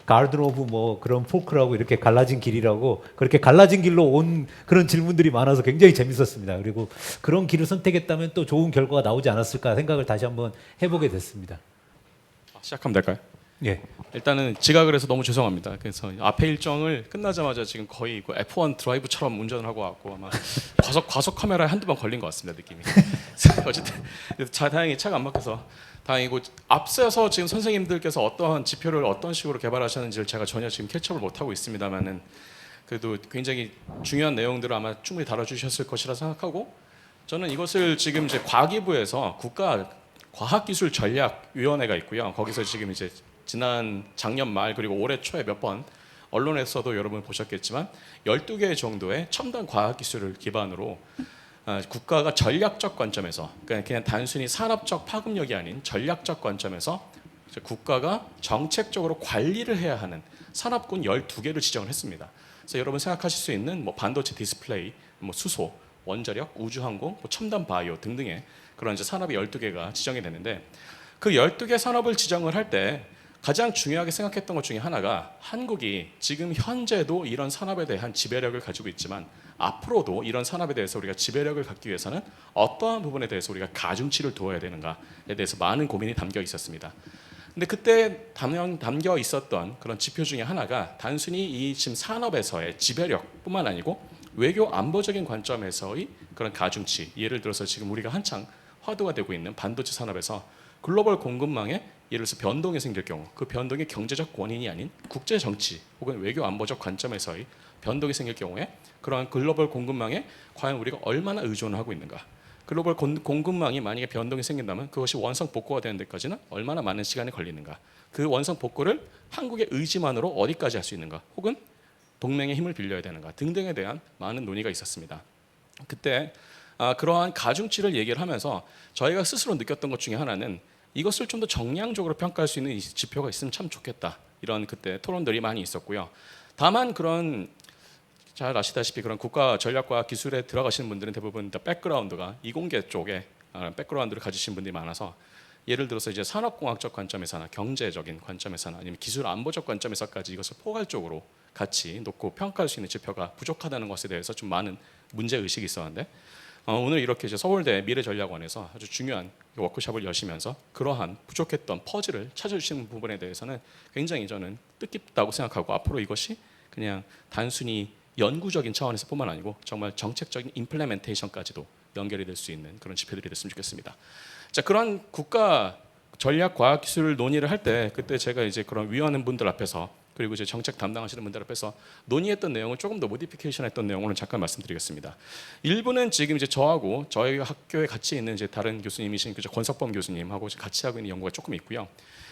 S1: 가든 오브 뭐 그런 포크라고 이렇게 갈라진 길이라고 그렇게 갈라진 길로 온 그런 질문들이 많아서 굉장히 재밌었습니다. 그리고 그런 길을 선택했다면 또 좋은 결과가 나오지 않았을까 생각을 다시 한번 해보게 됐습니다.
S5: 시작하면 될까요?
S1: 예.
S5: 일단은 지각을 해서 너무 죄송합니다. 그래서 앞에 일정을 끝나자마자 지금 거의 F1 드라이브처럼 운전을 하고 왔고 아마 과속 카메라에 한두 번 걸린 것 같습니다, 느낌이. 어쨌든 다행히 차가 안 막혀서 다행이고 앞서서 지금 선생님들께서 어떠한 지표를 어떤 식으로 개발하셨는지를 제가 전혀 지금 캐치업을 못 하고 있습니다만은 그래도 굉장히 중요한 내용들을 아마 충분히 다뤄주셨을 것이라 생각하고 저는 이것을 지금 이제 과기부에서 국가 과학기술전략위원회가 있고요. 거기서 지금 이제 지난 작년 말 그리고 올해 초에 몇 번 언론에서도 여러분 보셨겠지만 12개 정도의 첨단 과학기술을 기반으로 국가가 전략적 관점에서 그냥 단순히 산업적 파급력이 아닌 전략적 관점에서 이제 국가가 정책적으로 관리를 해야 하는 산업군 12개를 지정을 했습니다. 그래서 여러분 생각하실 수 있는 뭐 반도체 디스플레이, 뭐 수소, 원자력, 우주항공, 뭐 첨단 바이오 등등의 그런 이제 산업이 12개가 지정이 되는데 그 12개 산업을 지정을 할 때 가장 중요하게 생각했던 것 중에 하나가 한국이 지금 현재도 이런 산업에 대한 지배력을 가지고 있지만 앞으로도 이런 산업에 대해서 우리가 지배력을 갖기 위해서는 어떠한 부분에 대해서 우리가 가중치를 두어야 되는가에 대해서 많은 고민이 담겨 있었습니다. 근데 그때 담겨 있었던 그런 지표 중에 하나가 단순히 이 지금 산업에서의 지배력뿐만 아니고 외교 안보적인 관점에서의 그런 가중치, 예를 들어서 지금 우리가 한창 화두가 되고 있는 반도체 산업에서 글로벌 공급망에 예를 들어서 변동이 생길 경우 그 변동이 경제적 원인이 아닌 국제 정치 혹은 외교 안보적 관점에서의 변동이 생길 경우에 그러한 글로벌 공급망에 과연 우리가 얼마나 의존을 하고 있는가, 글로벌 공급망이 만약에 변동이 생긴다면 그것이 원상 복구가 되는 데까지는 얼마나 많은 시간이 걸리는가, 그 원상 복구를 한국의 의지만으로 어디까지 할 수 있는가, 혹은 동맹의 힘을 빌려야 되는가 등등에 대한 많은 논의가 있었습니다. 그때 그러한 가중치를 얘기를 하면서 저희가 스스로 느꼈던 것 중에 하나는 이것을 좀 더 정량적으로 평가할 수 있는 이 지표가 있으면 참 좋겠다. 이런 그때 토론들이 많이 있었고요. 다만 그런 잘 아시다시피 그런 국가 전략과 기술에 들어가시는 분들은 대부분 다 백그라운드가 이공계 쪽에 백그라운드를 가지신 분들이 많아서 예를 들어서 이제 산업공학적 관점에서나 경제적인 관점에서나 아니면 기술 안보적 관점에서까지 이것을 포괄적으로 같이 놓고 평가할 수 있는 지표가 부족하다는 것에 대해서 좀 많은 문제 의식이 있었는데 오늘 이렇게 이제 서울대 미래전략원에서 아주 중요한 워크숍을 여시면서 그러한 부족했던 퍼즐을 찾아주시는 부분에 대해서는 굉장히 저는 뜻깊다고 생각하고 앞으로 이것이 그냥 단순히 연구적인 차원에서뿐만 아니고 정말 정책적인 임플레멘테이션까지도 연결이 될 수 있는 그런 지표들이 됐으면 좋겠습니다. 자, 그런 국가 전략 과학 기술 논의를 할 때 그때 제가 이제 그런 위원분들 앞에서 그리고 이제 정책 담당하시는 분들 앞에서 논의했던 내용을 조금 더 모디피케이션했던 내용을 잠깐 말씀드리겠습니다. 일부는 지금 이제 저하고 저희 학교에 같이 있는 이제 다른 교수님이신 권석범 교수님하고 같이 하고 있는 연구가 조금 있고요.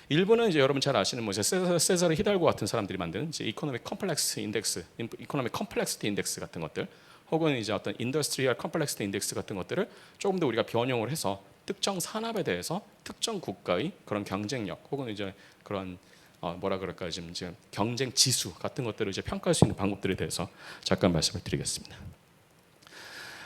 S5: 일부는 이제 여러분 잘 아시는 뭐 세사르 히달고 같은 사람들이 만든 이제 이코노믹 컴플렉스 인덱스, 이코노믹 컴플렉시티 인덱스 같은 것들, 혹은 이제 어떤 인더스트리얼 컴플렉시티 인덱스 같은 것들을 조금 더 우리가 변형을 해서 특정 산업에 대해서 특정 국가의 그런 경쟁력 혹은 이제 그런 뭐라 그럴까요? 지금 경쟁 지수 같은 것들을 이제 평가할 수 있는 방법들에 대해서 잠깐 말씀을 드리겠습니다.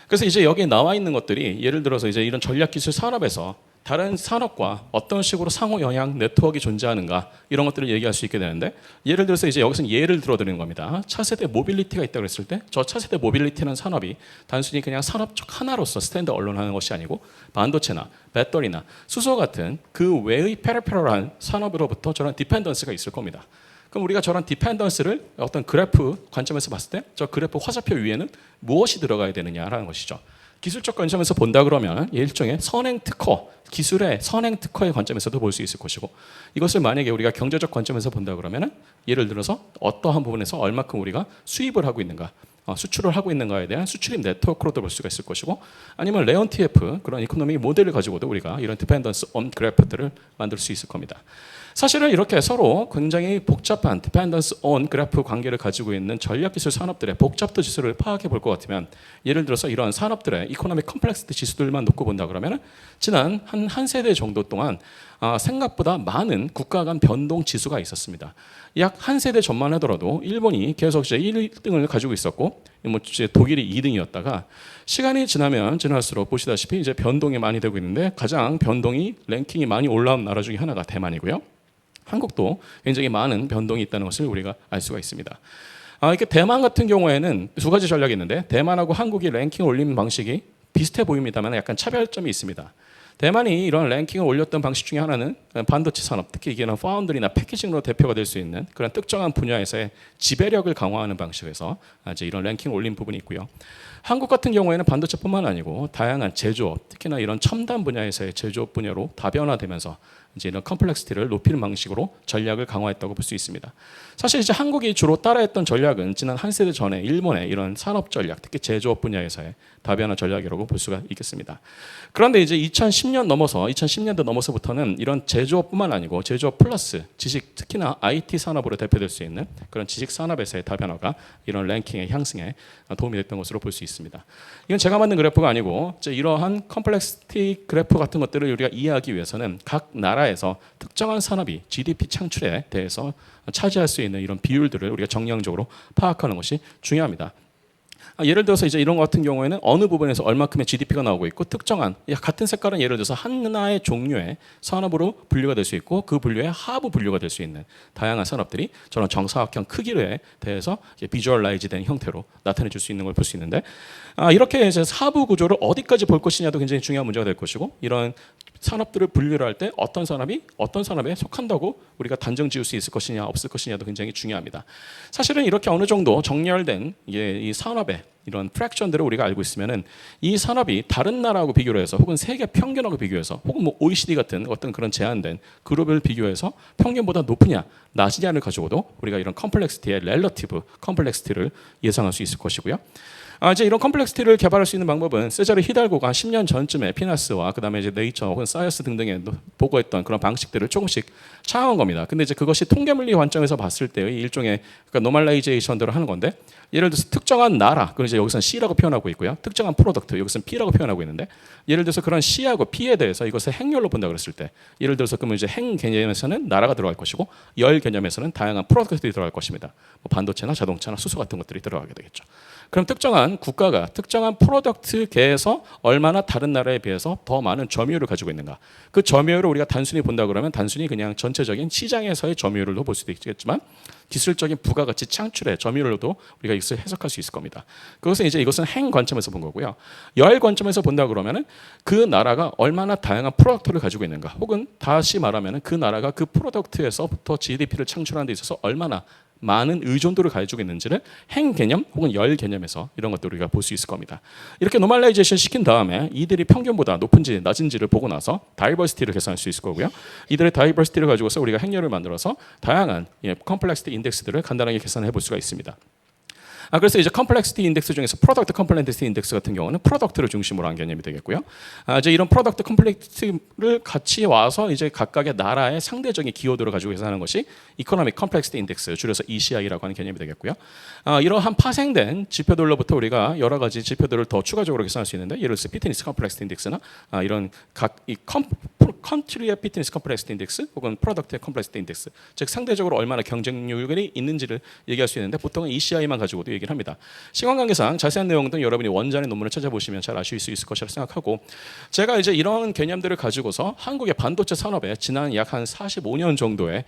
S5: 그래서 이제 여기에 나와 있는 것들이 예를 들어서 이제 이런 전략기술 산업에서 다른 산업과 어떤 식으로 상호 영향 네트워크가 존재하는가 이런 것들을 얘기할 수 있게 되는데 예를 들어서 이제 여기서는 예를 들어드리는 겁니다. 차세대 모빌리티가 있다고 했을 때 저 차세대 모빌리티는 산업이 단순히 그냥 산업적 하나로서 스탠드 언론하는 것이 아니고 반도체나 배터리나 수소 같은 그 외의 페라페럴한 산업으로부터 저런 디펜던스가 있을 겁니다. 그럼 우리가 저런 디펜던스를 어떤 그래프 관점에서 봤을 때 저 그래프 화살표 위에는 무엇이 들어가야 되느냐라는 것이죠. 기술적 관점에서 본다 그러면 일종의 선행 특허, 기술의 선행 특허의 관점에서도 볼 수 있을 것이고 이것을 만약에 우리가 경제적 관점에서 본다 그러면 예를 들어서 어떠한 부분에서 얼마큼 우리가 수입을 하고 있는가, 수출을 하고 있는가에 대한 수출입 네트워크로도 볼 수가 있을 것이고 아니면 레온TF 그런 이코노미 모델을 가지고도 우리가 이런 디펜던스 온 그래프들을 만들 수 있을 겁니다. 사실은 이렇게 서로 굉장히 복잡한 디펜던스 온 그래프 관계를 가지고 있는 전략기술 산업들의 복잡도 지수를 파악해 볼 것 같으면 예를 들어서 이런 산업들의 이코노믹 컴플렉시티 지수들만 놓고 본다 그러면 지난 한 세대 정도 동안 생각보다 많은 국가 간 변동 지수가 있었습니다. 약 한 세대 전만 하더라도 일본이 계속 이제 1등을 가지고 있었고 뭐 이제 독일이 2등이었다가 시간이 지날수록 보시다시피 이제 변동이 많이 되고 있는데 가장 변동이 랭킹이 많이 올라온 나라 중에 하나가 대만이고요. 한국도 굉장히 많은 변동이 있다는 것을 우리가 알 수가 있습니다. 이렇게 대만 같은 경우에는 두 가지 전략이 있는데 대만하고 한국이 랭킹 올리는 방식이 비슷해 보입니다만 약간 차별점이 있습니다. 대만이 이런 랭킹을 올렸던 방식 중에 하나는 반도체 산업, 특히 이게 파운드리나 패키징으로 대표가 될 수 있는 그런 특정한 분야에서의 지배력을 강화하는 방식에서 이제 이런 랭킹을 올린 부분이 있고요. 한국 같은 경우에는 반도체뿐만 아니고 다양한 제조업, 특히나 이런 첨단 분야에서의 제조업 분야로 다변화되면서 이제 이런 컴플렉시티를 높이는 방식으로 전략을 강화했다고 볼 수 있습니다. 사실 이제 한국이 주로 따라했던 전략은 지난 한 세대 전에 일본의 이런 산업 전략, 특히 제조업 분야에서의 다변화 전략이라고 볼 수가 있겠습니다. 그런데 이제 2010년도 넘어서부터는 이런 제조업뿐만 아니고 제조업 플러스 지식, 특히나 IT 산업으로 대표될 수 있는 그런 지식 산업에서의 다변화가 이런 랭킹의 향상에 도움이 됐던 것으로 볼 수 있습니다. 이건 제가 만든 그래프가 아니고 이러한 컴플렉시티 그래프 같은 것들을 우리가 이해하기 위해서는 각 나라에서 특정한 산업이 GDP 창출에 대해서 차지할 수 있는 이런 비율들을 우리가 정량적으로 파악하는 것이 중요합니다. 예를 들어서 이제 이런 것 같은 경우에는 어느 부분에서 얼마큼의 GDP가 나오고 있고 특정한 같은 색깔은 예를 들어서 하나의 종류의 산업으로 분류가 될 수 있고 그 분류의 하부 분류가 될 수 있는 다양한 산업들이 저런 정사각형 크기에 대해서 비주얼라이즈된 형태로 나타내 줄 수 있는 걸 볼 수 있는데 이렇게 이제 하부 구조를 어디까지 볼 것이냐도 굉장히 중요한 문제가 될 것이고 이런 산업들을 분류를 할 때 어떤 산업이 어떤 산업에 속한다고 우리가 단정 지을 수 있을 것이냐 없을 것이냐도 굉장히 중요합니다. 사실은 이렇게 어느 정도 정렬된 이 산업의 이런 프랙션들을 우리가 알고 있으면은 이 산업이 다른 나라하고 비교를 해서 혹은 세계 평균하고 비교해서 혹은 뭐 OECD 같은 어떤 그런 제한된 그룹을 비교해서 평균보다 높으냐 낮으냐를 가지고도 우리가 이런 컴플렉시티의 렐러티브 컴플렉시티를 예상할 수 있을 것이고요. 이제 이런 컴플렉시티를 개발할 수 있는 방법은 세자르 히달고가 10년 전쯤에 피나스와 그다음에 이제 네이처 혹은 사이언스 등등에 보고했던 그런 방식들을 조금씩 차용한 겁니다. 근데 이제 그것이 통계물리 관점에서 봤을 때의 일종의 그러니까 노멀라이제이션대로 하는 건데, 예를 들어서 특정한 나라, 그걸 이제 여기서는 C라고 표현하고 있고요. 특정한 프로덕트, 여기서는 P라고 표현하고 있는데, 예를 들어서 그런 C하고 P에 대해서 이것을 행렬로 본다 그랬을 때, 예를 들어서 그러면 이제 행 개념에서는 나라가 들어갈 것이고, 열 개념에서는 다양한 프로덕트들이 들어갈 것입니다. 뭐 반도체나 자동차나 수소 같은 것들이 들어가게 되겠죠. 그럼 특정한 국가가 특정한 프로덕트계에서 얼마나 다른 나라에 비해서 더 많은 점유율을 가지고 있는가. 그 점유율을 우리가 단순히 본다 그러면 단순히 그냥 전체적인 시장에서의 점유율로 볼 수도 있겠지만, 기술적인 부가가치 창출의 점유율로도 우리가 이것을 해석할 수 있을 겁니다. 이것은 행 관점에서 본 거고요. 열 관점에서 본다 그러면은 그 나라가 얼마나 다양한 프로덕트를 가지고 있는가, 혹은 다시 말하면은 그 나라가 그 프로덕트에서부터 GDP를 창출하는 데 있어서 얼마나 많은 의존도를 가지고 있는지를 행 개념 혹은 열 개념에서 이런 것들을 우리가 볼 수 있을 겁니다. 이렇게 노멀라이제이션 시킨 다음에 이들이 평균보다 높은지 낮은지를 보고 나서 다이버시티를 계산할 수 있을 거고요. 이들의 다이버시티를 가지고서 우리가 행렬을 만들어서 다양한 컴플렉시티 인덱스들을 간단하게 계산해 볼 수가 있습니다. 그래서 이제 컴플렉시티 인덱스 중에서 프로덕트 컴플렉시티 인덱스 같은 경우는 프로덕트를 중심으로 한 개념이 되겠고요. 이제 이런 프로덕트 컴플렉시티를 같이 와서 이제 각각의 나라의 상대적인 기여도를 가지고 계산하는 것이 이코노믹 컴플렉시티 인덱스, 줄여서 ECI라고 하는 개념이 되겠고요. 이러한 파생된 지표들로부터 우리가 여러 가지 지표들을 더 추가적으로 계산할 수 있는데, 예를 들어서 피트니스 컴플렉시티 인덱스나 이런 각 이 컨트리의 피트니스 컴플렉시티 인덱스 혹은 프로덕트의 컴플렉시티 인덱스, 즉 상대적으로 얼마나 경쟁률이 있는지를 얘기할 수 있는데, 보통은 ECI만 가지고도 얘기를 합니다. 시간관계상 자세한 내용들은 여러분이 원전의 논문을 찾아보시면 잘 아실 수 있을 것이라 생각하고, 제가 이제 이런 개념들을 가지고서 한국의 반도체 산업에 지난 약 한 45년 정도의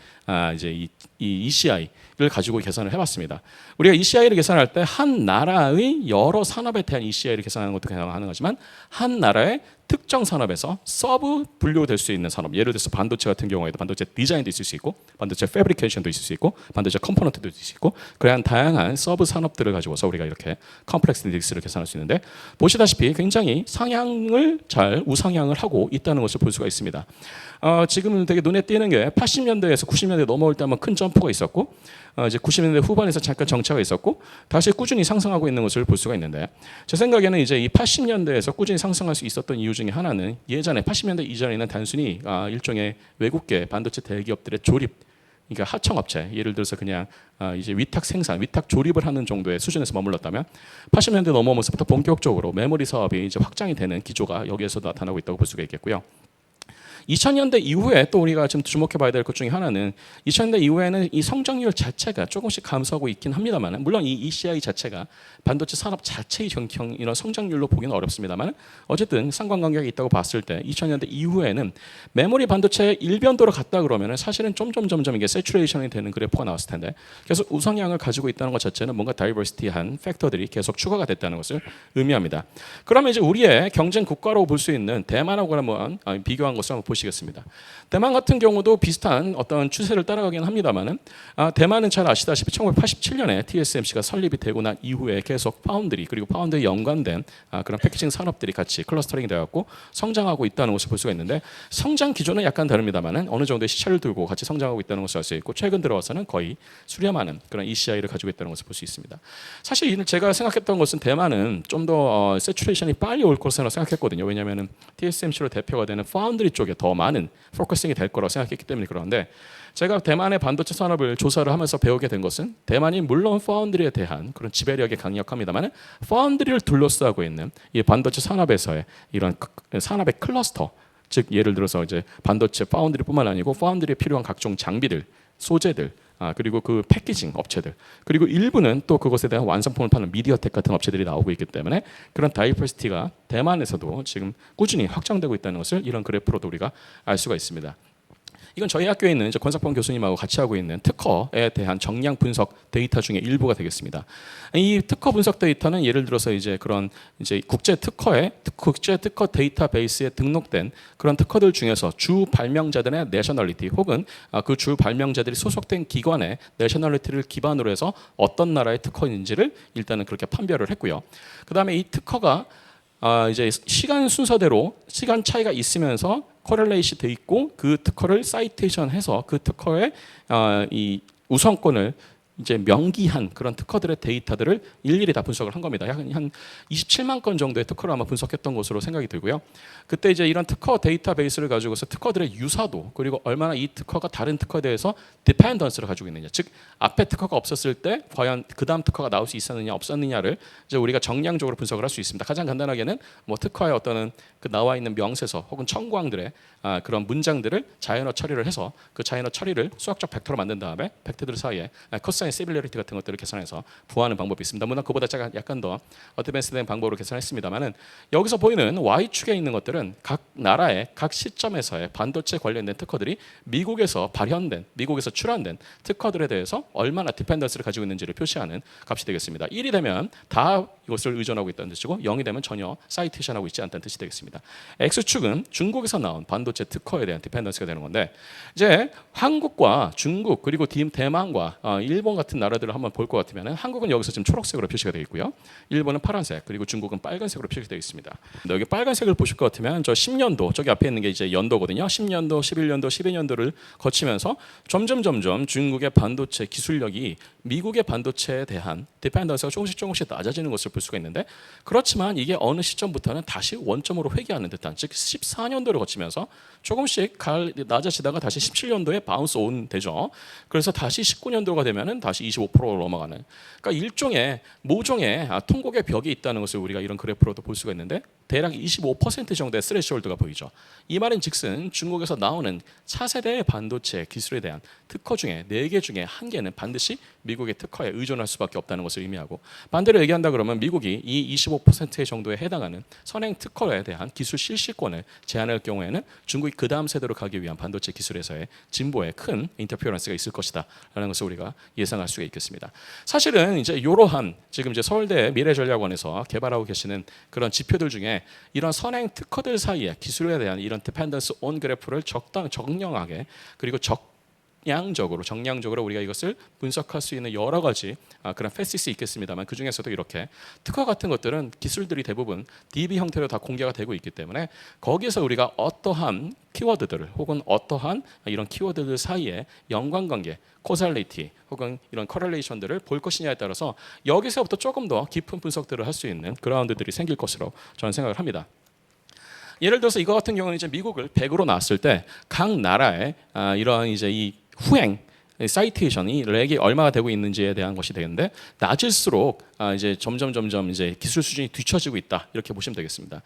S5: 이제 이 ECI를 가지고 계산을 해봤습니다. 우리가 ECI를 계산할 때 한 나라의 여러 산업에 대한 ECI를 계산하는 것도 가능하지만, 한 나라의 특정 산업에서 서브 분류될 수 있는 산업, 예를 들어서 반도체 같은 경우에도 반도체 디자인도 있을 수 있고, 반도체 패브리케이션도 있을 수 있고, 반도체 컴포넌트도 있을 수 있고, 그러한 다양한 서브 산업들을 가지고서 우리가 이렇게 컴플렉스 인덱스를 계산할 수 있는데, 보시다시피 굉장히 상향을 잘 우상향을 하고 있다는 것을 볼 수가 있습니다. 지금 되게 눈에 띄는 게 80년대에서 90년대 넘어올 때 한번 큰 점프가 있었고, 이제 90년대 후반에서 잠깐 정체가 있었고, 다시 꾸준히 상승하고 있는 것을 볼 수가 있는데, 제 생각에는 이제 이 80년대에서 꾸준히 상승할 수 있었던 이유 중에 하나는, 예전에 80년대 이전에는 단순히 일종의 외국계 반도체 대기업들의 조립, 그러니까 하청업체, 예를 들어서 그냥 이제 위탁 생산, 위탁 조립을 하는 정도의 수준에서 머물렀다면, 80년대 넘어오면서부터 본격적으로 메모리 사업이 이제 확장이 되는 기조가 여기에서 나타나고 있다고 볼 수가 있겠고요. 2000년대 이후에 또 우리가 좀 주목해봐야 될 것 중에 하나는, 2000년대 이후에는 이 성장률 자체가 조금씩 감소하고 있긴 합니다만, 물론 이 ECI 자체가 반도체 산업 자체의 정형 이런 성장률로 보기는 어렵습니다만, 어쨌든 상관관계가 있다고 봤을 때 2000년대 이후에는 메모리 반도체 일변도로 갔다 그러면 사실은 점점 이게 세츄레이션이 되는 그래프가 나왔을 텐데, 계속 우상향을 가지고 있다는 것 자체는 뭔가 다이버시티한 팩터들이 계속 추가가 됐다는 것을 의미합니다. 그러면 이제 우리의 경쟁 국가로 볼 수 있는 대만하고 한번 비교한 것을 한번 보시겠습니다. 대만 같은 경우도 비슷한 어떤 추세를 따라가긴 합니다만은, 대만은 잘 아시다시피 1987년에 TSMC가 설립이 되고 난 이후에 계속 파운드리, 그리고 파운드에 연관된 그런 패키징 산업들이 같이 클러스터링이 되어갖고 성장하고 있다는 것을 볼 수가 있는데, 성장 기조는 약간 다릅니다만은 어느 정도의 시차를 두고 같이 성장하고 있다는 것을 알 수 있고, 최근 들어와서는 거의 수렴하는 그런 ECI를 가지고 있다는 것을 볼 수 있습니다. 사실 제가 생각했던 것은 대만은 좀 더 세츄레이션이 빨리 올 것으로 생각했거든요. 왜냐하면 TSMC로 대표가 되는 파운드리 쪽에 더 많은 포커싱이 될 거라고 생각했기 때문에 그런데, 제가 대만의 반도체 산업을 조사를 하면서 배우게 된 것은, 대만이 물론 파운드리에 대한 그런 지배력이 강력합니다만, 파운드리를 둘러싸고 있는 이 반도체 산업에서의 이런 산업의 클러스터, 즉 예를 들어서 이제 반도체 파운드리뿐만 아니고 파운드리에 필요한 각종 장비들, 소재들, 그리고 그 패키징 업체들, 그리고 일부는 또 그것에 대한 완성품을 파는 미디어텍 같은 업체들이 나오고 있기 때문에, 그런 다이버시티가 대만에서도 지금 꾸준히 확장되고 있다는 것을 이런 그래프로도 우리가 알 수가 있습니다. 이건 저희 학교에 있는 이제 권석범 교수님하고 같이 하고 있는 특허에 대한 정량 분석 데이터 중에 일부가 되겠습니다. 이 특허 분석 데이터는 예를 들어서 이제 그런 이제 국제 특허 데이터베이스에 등록된 그런 특허들 중에서 주 발명자들의 내셔널리티, 혹은 그 주 발명자들이 소속된 기관의 내셔널리티를 기반으로 해서 어떤 나라의 특허인지를 일단은 그렇게 판별을 했고요. 그다음에 이 특허가 이제 시간 순서대로 시간 차이가 있으면서 코렐레이시 돼 있고, 그 특허를 사이테이션해서 그 특허의 이 우선권을 이제 명기한 그런 특허들의 데이터들을 일일이 다 분석을 한 겁니다. 약 한 27만 건 정도의 특허를 아마 분석했던 것으로 생각이 들고요. 그때 이제 이런 특허 데이터베이스를 가지고서 특허들의 유사도 그리고 얼마나 이 특허가 다른 특허에 대해서 디펜던스를 가지고 있느냐, 즉 앞에 특허가 없었을 때 과연 그 다음 특허가 나올 수 있었느냐 없었느냐를 이제 우리가 정량적으로 분석을 할 수 있습니다. 가장 간단하게는 뭐 특허의 어떤 그 나와 있는 명세서 혹은 청구항들의 그런 문장들을 자연어 처리를 해서 그 자연어 처리를 수학적 벡터로 만든 다음에 벡터들 사이에 코사인 시빌리티 같은 것들을 계산해서 부호하는 방법이 있습니다. 물론 그보다 약간 더 어드밴스된 방법으로 계산했습니다만은 여기서 보이는 Y축에 있는 것들은 각 나라의 각 시점에서의 반도체 관련된 특허들이 미국에서 발현된, 미국에서 출원된 특허들에 대해서 얼마나 디펜던스를 가지고 있는지를 표시하는 값이 되겠습니다. 1이 되면 다 이것을 의존하고 있다는 뜻이고 0이 되면 전혀 사이테이션하고 있지 않다는 뜻이 되겠습니다. X축은 중국에서 나온 반도체 특허에 대한 디펜던스가 되는 건데 이제 한국과 중국 그리고 대만과 일본 같은 나라들을 한번 볼 것 같으면 한국은 여기서 지금 초록색으로 표시가 되어 있고요. 일본은 파란색 그리고 중국은 빨간색으로 표시되어 있습니다. 여기 빨간색을 보실 것 같으면 저 10년도 저기 앞에 있는 게 이제 연도거든요. 10년도, 11년도, 12년도를 거치면서 점점 중국의 반도체 기술력이 미국의 반도체에 대한 디펜던스가 조금씩 낮아지는 것을 볼 수가 있는데 그렇지만 이게 어느 시점부터는 다시 원점으로 회귀하는 듯한 즉 14년도를 거치면서 조금씩 낮아지다가 다시 17년도에 바운스 온 되죠. 그래서 다시 19년도가 되면은 다시 25%로 넘어가는. 그러니까 일종의 모종의 통곡의 벽이 있다는 것을 우리가 이런 그래프로도 볼 수가 있는데 대략 25% 정도의 스레시홀드가 보이죠. 이 말인즉슨 중국에서 나오는 차세대 반도체 기술에 대한 특허 중에 4개 중에 1개는 반드시 미국의 특허에 의존할 수밖에 없다는 것을 의미하고 반대로 얘기한다 그러면 미국이 이 25% 정도에 해당하는 선행 특허에 대한 기술 실시권을 제한할 경우에는 중국이 그 다음 세대로 가기 위한 반도체 기술에서의 진보에 큰 인터피어런스가 있을 것이다라는 것을 우리가 예상할 수가 있겠습니다. 사실은 이제 이러한 지금 이제 서울대 미래전략원에서 개발하고 계시는 그런 지표들 중에 이런 선행 특허들 사이에 기술에 대한 이런 디펜던스 온 그래프를 정량하게 그리고 정량적으로 우리가 이것을 분석할 수 있는 여러 가지 그런 패시스 있겠습니다만 그 중에서도 이렇게 특허 같은 것들은 기술들이 대부분 DB 형태로 다 공개가 되고 있기 때문에 거기에서 우리가 어떠한 키워드들을 혹은 어떠한 이런 키워드들 사이에 연관관계, 코살리티 혹은 이런 커렐레이션들을 볼 것이냐에 따라서 여기서부터 조금 더 깊은 분석들을 할 수 있는 그라운드들이 생길 것으로 저는 생각을 합니다. 예를 들어서 이거 같은 경우는 이제 미국을 100으로 놨을 때 각 나라의 이러한 이제 이 후행 사이테이션이 렉이 얼마가 되고 있는지에 대한 것이 되는데 낮을수록 이제 점점 이제 기술 수준이 뒤처지고 있다 이렇게 보시면 되겠습니다.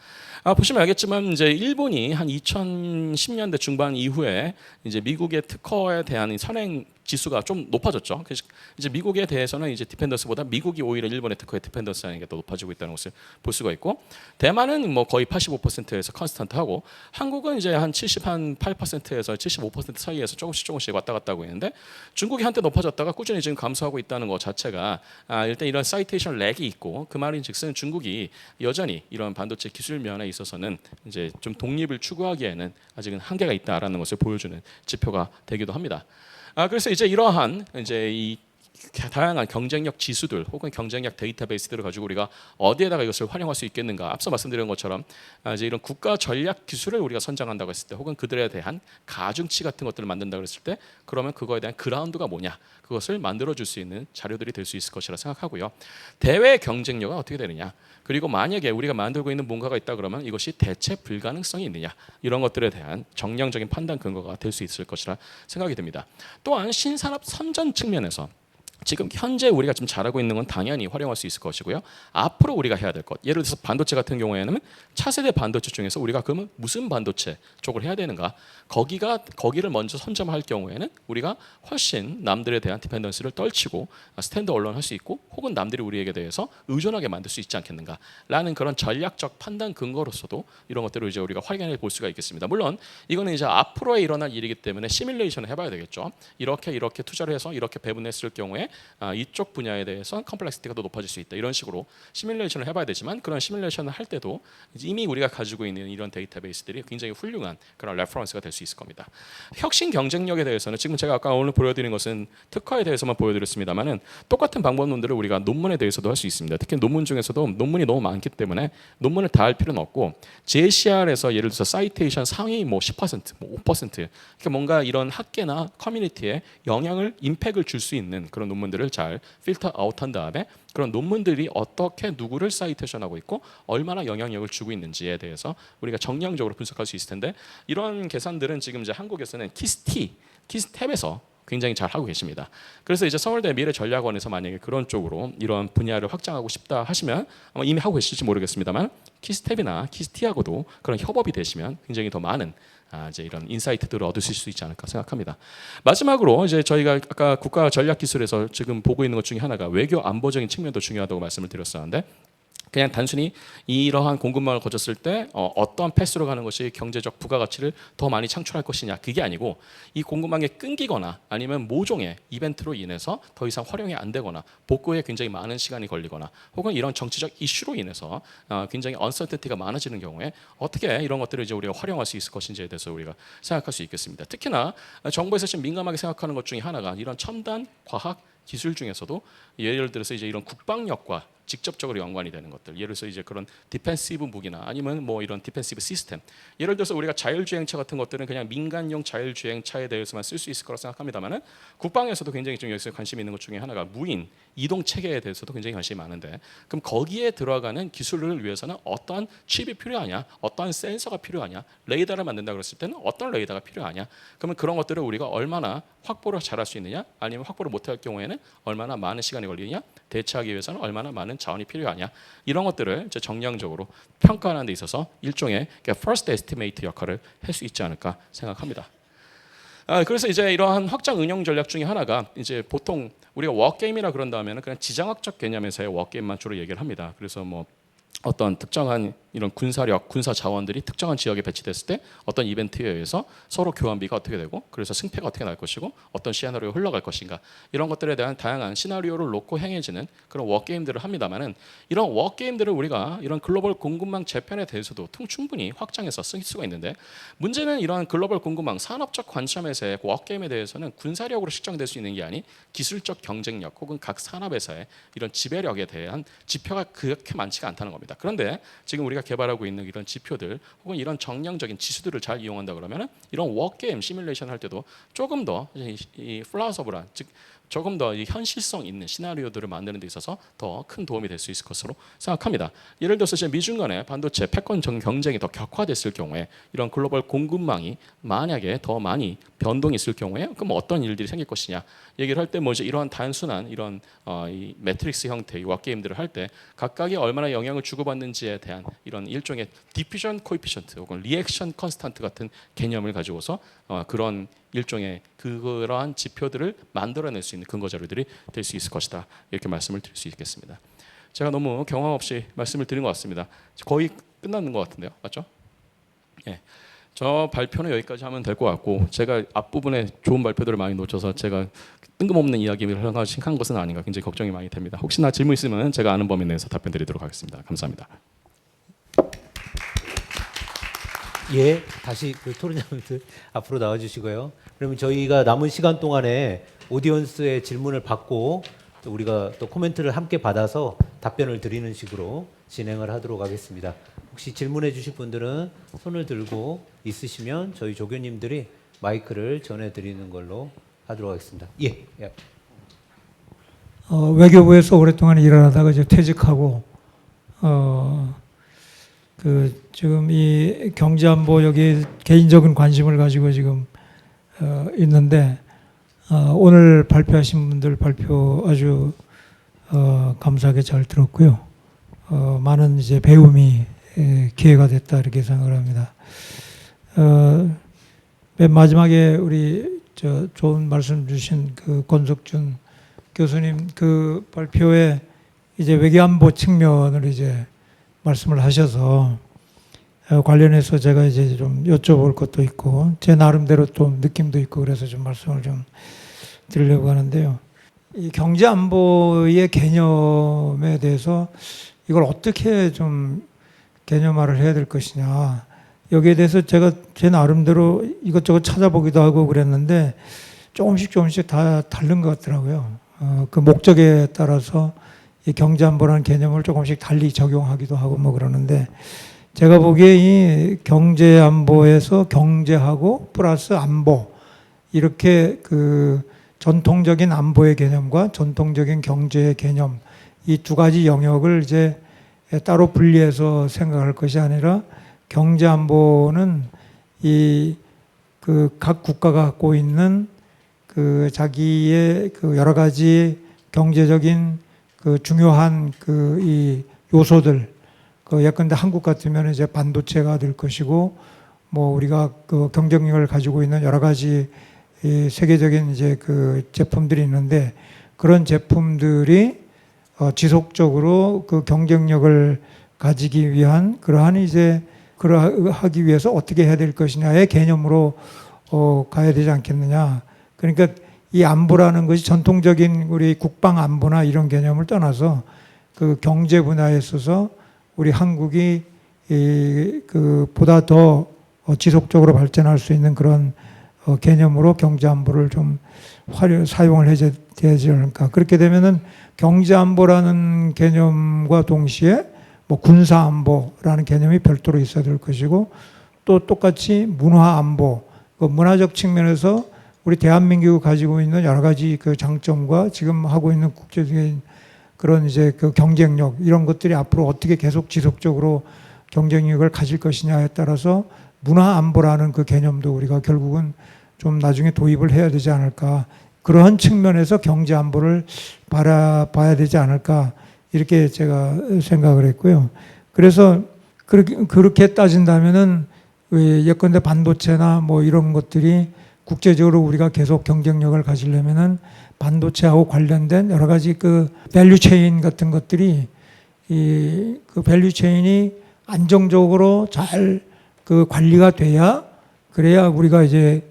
S5: 보시면 알겠지만 이제 일본이 한 2010년대 중반 이후에 이제 미국의 특허에 대한 선행 지수가 좀 높아졌죠. 그래서 이제 미국에 대해서는 이제 디펜던스보다 미국이 오히려 일본의 특허의 디펜던스라는 게 더 높아지고 있다는 것을 볼 수가 있고 대만은 뭐 거의 85%에서 컨스턴트하고 한국은 이제 한 78%에서 75% 사이에서 조금씩 왔다 갔다 하고 있는데 중국이 한때 높아졌다가 꾸준히 지금 감소하고 있다는 것 자체가 일단 이런 사이테이션 렉이 있고 그 말인즉슨 중국이 여전히 이런 반도체 기술 면에 있어서는 이제 좀 독립을 추구하기에는 아직은 한계가 있다라는 것을 보여주는 지표가 되기도 합니다. 그래서 이제 이러한 이제 이 다양한 경쟁력 지수들 혹은 경쟁력 데이터베이스들을 가지고 우리가 어디에다가 이것을 활용할 수 있겠는가? 앞서 말씀드린 것처럼 이제 이런 국가 전략 기술을 우리가 선정한다고 했을 때 혹은 그들에 대한 가중치 같은 것들을 만든다고 했을 때 그러면 그거에 대한 그라운드가 뭐냐? 그것을 만들어 줄 수 있는 자료들이 될 수 있을 것이라 생각하고요. 대외 경쟁력은 어떻게 되느냐? 그리고 만약에 우리가 만들고 있는 뭔가가 있다 그러면 이것이 대체 불가능성이 있느냐? 이런 것들에 대한 정량적인 판단 근거가 될 수 있을 것이라 생각이 듭니다. 또한 신산업 선전 측면에서 지금 현재 우리가 좀 잘하고 있는 건 당연히 활용할 수 있을 것이고요. 앞으로 우리가 해야 될 것. 예를 들어서 반도체 같은 경우에는 차세대 반도체 중에서 우리가 그러면 무슨 반도체 쪽을 해야 되는가? 거기를 먼저 선점할 경우에는 우리가 훨씬 남들에 대한 디펜던스를 떨치고 스탠드 언론할 수 있고 혹은 남들이 우리에게 대해서 의존하게 만들 수 있지 않겠는가라는 그런 전략적 판단 근거로서도 이런 것들을 이제 우리가 확인해 볼 수가 있겠습니다. 물론 이거는 이제 앞으로에 일어날 일이기 때문에 시뮬레이션을 해봐야 되겠죠. 이렇게 투자를 해서 이렇게 배분했을 경우에 이쪽 분야에 대해서 컴플렉시티가 더 높아질 수 있다. 이런 식으로 시뮬레이션을 해봐야 되지만 그런 시뮬레이션을 할 때도 이미 우리가 가지고 있는 이런 데이터베이스들이 굉장히 훌륭한 그런 레퍼런스가 될 수 있을 겁니다. 혁신 경쟁력에 대해서는 지금 제가 아까 오늘 보여드린 것은 특허에 대해서만 보여드렸습니다만은 똑같은 방법론들을 우리가 논문에 대해서도 할 수 있습니다. 특히 논문 중에서도 논문이 너무 많기 때문에 논문을 다 할 필요는 없고 JCR에서 예를 들어서 사이테이션 상위 뭐 10%, 뭐 5% 이렇게 뭔가 이런 학계나 커뮤니티에 영향을 임팩을 줄 수 있는 그런 논문 논문들을 잘 필터 아웃한 다음에 그런 논문들이 어떻게 누구를 사이테이션하고 있고 얼마나 영향력을 주고 있는지에 대해서 우리가 정량적으로 분석할 수 있을 텐데 이런 계산들은 지금 이제 한국에서는 키스텝에서 굉장히 잘 하고 계십니다. 그래서 이제 서울대 미래전략원에서 만약에 그런 쪽으로 이런 분야를 확장하고 싶다 하시면 아마 이미 하고 계실지 모르겠습니다만 키스텝이나 키스티하고도 그런 협업이 되시면 굉장히 더 많은 이제 이런 인사이트들을 얻으실 수 있지 않을까 생각합니다. 마지막으로 이제 저희가 아까 국가 전략 기술에서 지금 보고 있는 것 중에 하나가 외교 안보적인 측면도 중요하다고 말씀을 드렸었는데 그냥 단순히 이러한 공급망을 거쳤을 때 어떤 패스로 가는 것이 경제적 부가가치를 더 많이 창출할 것이냐 그게 아니고 이 공급망이 끊기거나 아니면 모종의 이벤트로 인해서 더 이상 활용이 안 되거나 복구에 굉장히 많은 시간이 걸리거나 혹은 이런 정치적 이슈로 인해서 굉장히 언서티티가 많아지는 경우에 어떻게 이런 것들을 이제 우리가 활용할 수 있을 것인지에 대해서 우리가 생각할 수 있겠습니다. 특히나 정부에서 지금 민감하게 생각하는 것 중에 하나가 이런 첨단 과학 기술 중에서도 예를 들어서 이제 이런 국방력과 직접적으로 연관이 되는 것들, 예를 들어서 이제 그런 디펜시브 무기나 아니면 뭐 이런 디펜시브 시스템, 예를 들어서 우리가 자율주행차 같은 것들은 그냥 민간용 자율주행차에 대해서만 쓸 수 있을 거라 생각합니다만은 국방에서도 굉장히 좀 여기서 관심이 있는 것 중에 하나가 무인 이동 체계에 대해서도 굉장히 관심이 많은데 그럼 거기에 들어가는 기술을 위해서는 어떤 칩이 필요하냐, 어떤 센서가 필요하냐, 레이더를 만든다 그랬을 때는 어떤 레이더가 필요하냐, 그러면 그런 것들을 우리가 얼마나 확보를 잘할 수 있느냐, 아니면 확보를 못할 경우에는 얼마나 많은 시간이 걸리느냐, 대처하기 위해서는 얼마나 많은 자원이 필요하냐, 이런 것들을 이제 정량적으로 평가하는 데 있어서 일종의 first estimate 역할을 할 수 있지 않을까 생각합니다. 그래서 이제 이러한 확장 응용 전략 중에 하나가 이제 보통 우리가 워게임이라 그런 다음에는 그냥 지정학적 개념에서의 워게임만 주로 얘기를 합니다. 그래서 뭐 어떤 특정한 이런 군사력, 군사 자원들이 특정한 지역에 배치됐을 때 어떤 이벤트에 의해서 서로 교환비가 어떻게 되고 그래서 승패가 어떻게 날 것이고 어떤 시나리오로 흘러갈 것인가, 이런 것들에 대한 다양한 시나리오를 놓고 행해지는 그런 워게임들을 합니다만은 이런 워게임들을 우리가 이런 글로벌 공급망 재편에 대해서도 충분히 확장해서 쓸 수가 있는데 문제는 이런 글로벌 공급망 산업적 관점에서의 워게임에 대해서는 군사력으로 측정될 수 있는 게 아닌 기술적 경쟁력 혹은 각 산업에서의 이런 지배력에 대한 지표가 그렇게 많지가 않다는 겁니다. 그런데 지금 우리가 개발하고 있는 이런 지표들 혹은 이런 정량적인 지수들을 잘 이용한다 그러면 이런 워게임 시뮬레이션 할 때도 조금 더 이 플라우서블한, 즉 조금 더 이 현실성 있는 시나리오들을 만드는 데 있어서 더 큰 도움이 될 수 있을 것으로 생각합니다. 예를 들어서 이제 미중 간의 반도체 패권 경쟁이 더 격화됐을 경우에 이런 글로벌 공급망이 만약에 더 많이 변동이 있을 경우에 그럼 어떤 일들이 생길 것이냐 얘기를 할 때 뭐 이제 이러한 단순한 이런 이 매트릭스 형태의 워게임들을 할 때 각각이 얼마나 영향을 주고받는지에 대한 이런 일종의 디퓨전 코에피션트 혹은 리액션 컨스탄트 같은 개념을 가지고서 그런 일종의 그러한 지표들을 만들어낼 수 있는 근거 자료들이 될 수 있을 것이다, 이렇게 말씀을 드릴 수 있겠습니다. 제가 너무 경험 없이 말씀을 드린 것 같습니다. 거의 끝났는 것 같은데요, 맞죠? 예. 저 발표는 여기까지 하면 될 것 같고 제가 앞부분에 좋은 발표들을 많이 놓쳐서 제가 뜬금없는 이야기를 한 것은 아닌가 굉장히 걱정이 많이 됩니다. 혹시나 질문 있으면 제가 아는 범위 내에서 답변 드리도록 하겠습니다. 감사합니다.
S1: 예, 다시 그 토론자분들 앞으로 나와주시고요. 그러면 저희가 남은 시간 동안에 오디언스의 질문을 받고 또 우리가 또 코멘트를 함께 받아서 답변을 드리는 식으로 진행을 하도록 하겠습니다. 혹시 질문해 주실 분들은 손을 들고 있으시면 저희 조교님들이 마이크를 전해드리는 걸로 하도록 하겠습니다. 예. 예.
S6: 외교부에서 오랫동안 일하다가 이제 퇴직하고 지금 이 경제안보 여기 개인적인 관심을 가지고 지금 있는데 오늘 발표하신 분들 발표 아주 감사하게 잘 들었고요. 많은 이제 배움이 기회가 됐다 이렇게 생각을 합니다. 맨 마지막에 우리 좋은 말씀 주신 그 권석준 교수님 그 발표에 이제 외교안보 측면을 이제 말씀을 하셔서 관련해서 제가 이제 좀 여쭤볼 것도 있고 제 나름대로 좀 느낌도 있고 그래서 좀 말씀을 좀 드리려고 하는데요. 이 경제안보의 개념에 대해서 이걸 어떻게 좀 개념화를 해야 될 것이냐, 여기에 대해서 제가 제 나름대로 이것저것 찾아보기도 하고 그랬는데 조금씩 다 다른 것 같더라고요. 그 목적에 따라서 이 경제안보라는 개념을 조금씩 달리 적용하기도 하고 뭐 그러는데 제가 보기에 이 경제안보에서 경제하고 플러스 안보 이렇게 그 전통적인 안보의 개념과 전통적인 경제의 개념 이 두 가지 영역을 이제 따로 분리해서 생각할 것이 아니라 경제 안보는 이 그 각 국가가 갖고 있는 그 자기의 그 여러 가지 경제적인 그 중요한 그 이 요소들 그 예컨대 한국 같으면 이제 반도체가 될 것이고 뭐 우리가 그 경쟁력을 가지고 있는 여러 가지 이 세계적인 이제 그 제품들이 있는데 그런 제품들이 지속적으로 그 경쟁력을 가지기 위한 그러한 이제 그러하기 위해서 어떻게 해야 될 것이냐의 개념으로 가야 되지 않겠느냐. 그러니까 이 안보라는 것이 전통적인 우리 국방 안보나 이런 개념을 떠나서 그 경제 분야에 있어서 우리 한국이 그 보다 더 지속적으로 발전할 수 있는 그런 개념으로 경제 안보를 좀 사용을 해야 되지 않을까. 그렇게 되면은 경제 안보라는 개념과 동시에 뭐 군사 안보라는 개념이 별도로 있어야 될 것이고 또 똑같이 문화 안보, 그 문화적 측면에서 우리 대한민국이 가지고 있는 여러 가지 그 장점과 지금 하고 있는 국제적인 그런 이제 그 경쟁력 이런 것들이 앞으로 어떻게 계속 지속적으로 경쟁력을 가질 것이냐에 따라서 문화 안보라는 그 개념도 우리가 결국은 좀 나중에 도입을 해야 되지 않을까. 그러한 측면에서 경제 안보를 바라봐야 되지 않을까. 이렇게 제가 생각을 했고요. 그래서 그렇게 따진다면은 예컨대 반도체나 뭐 이런 것들이 국제적으로 우리가 계속 경쟁력을 가지려면은 반도체하고 관련된 여러 가지 그 밸류 체인 같은 것들이 그 밸류 체인이 안정적으로 잘 그 관리가 돼야 그래야 우리가 이제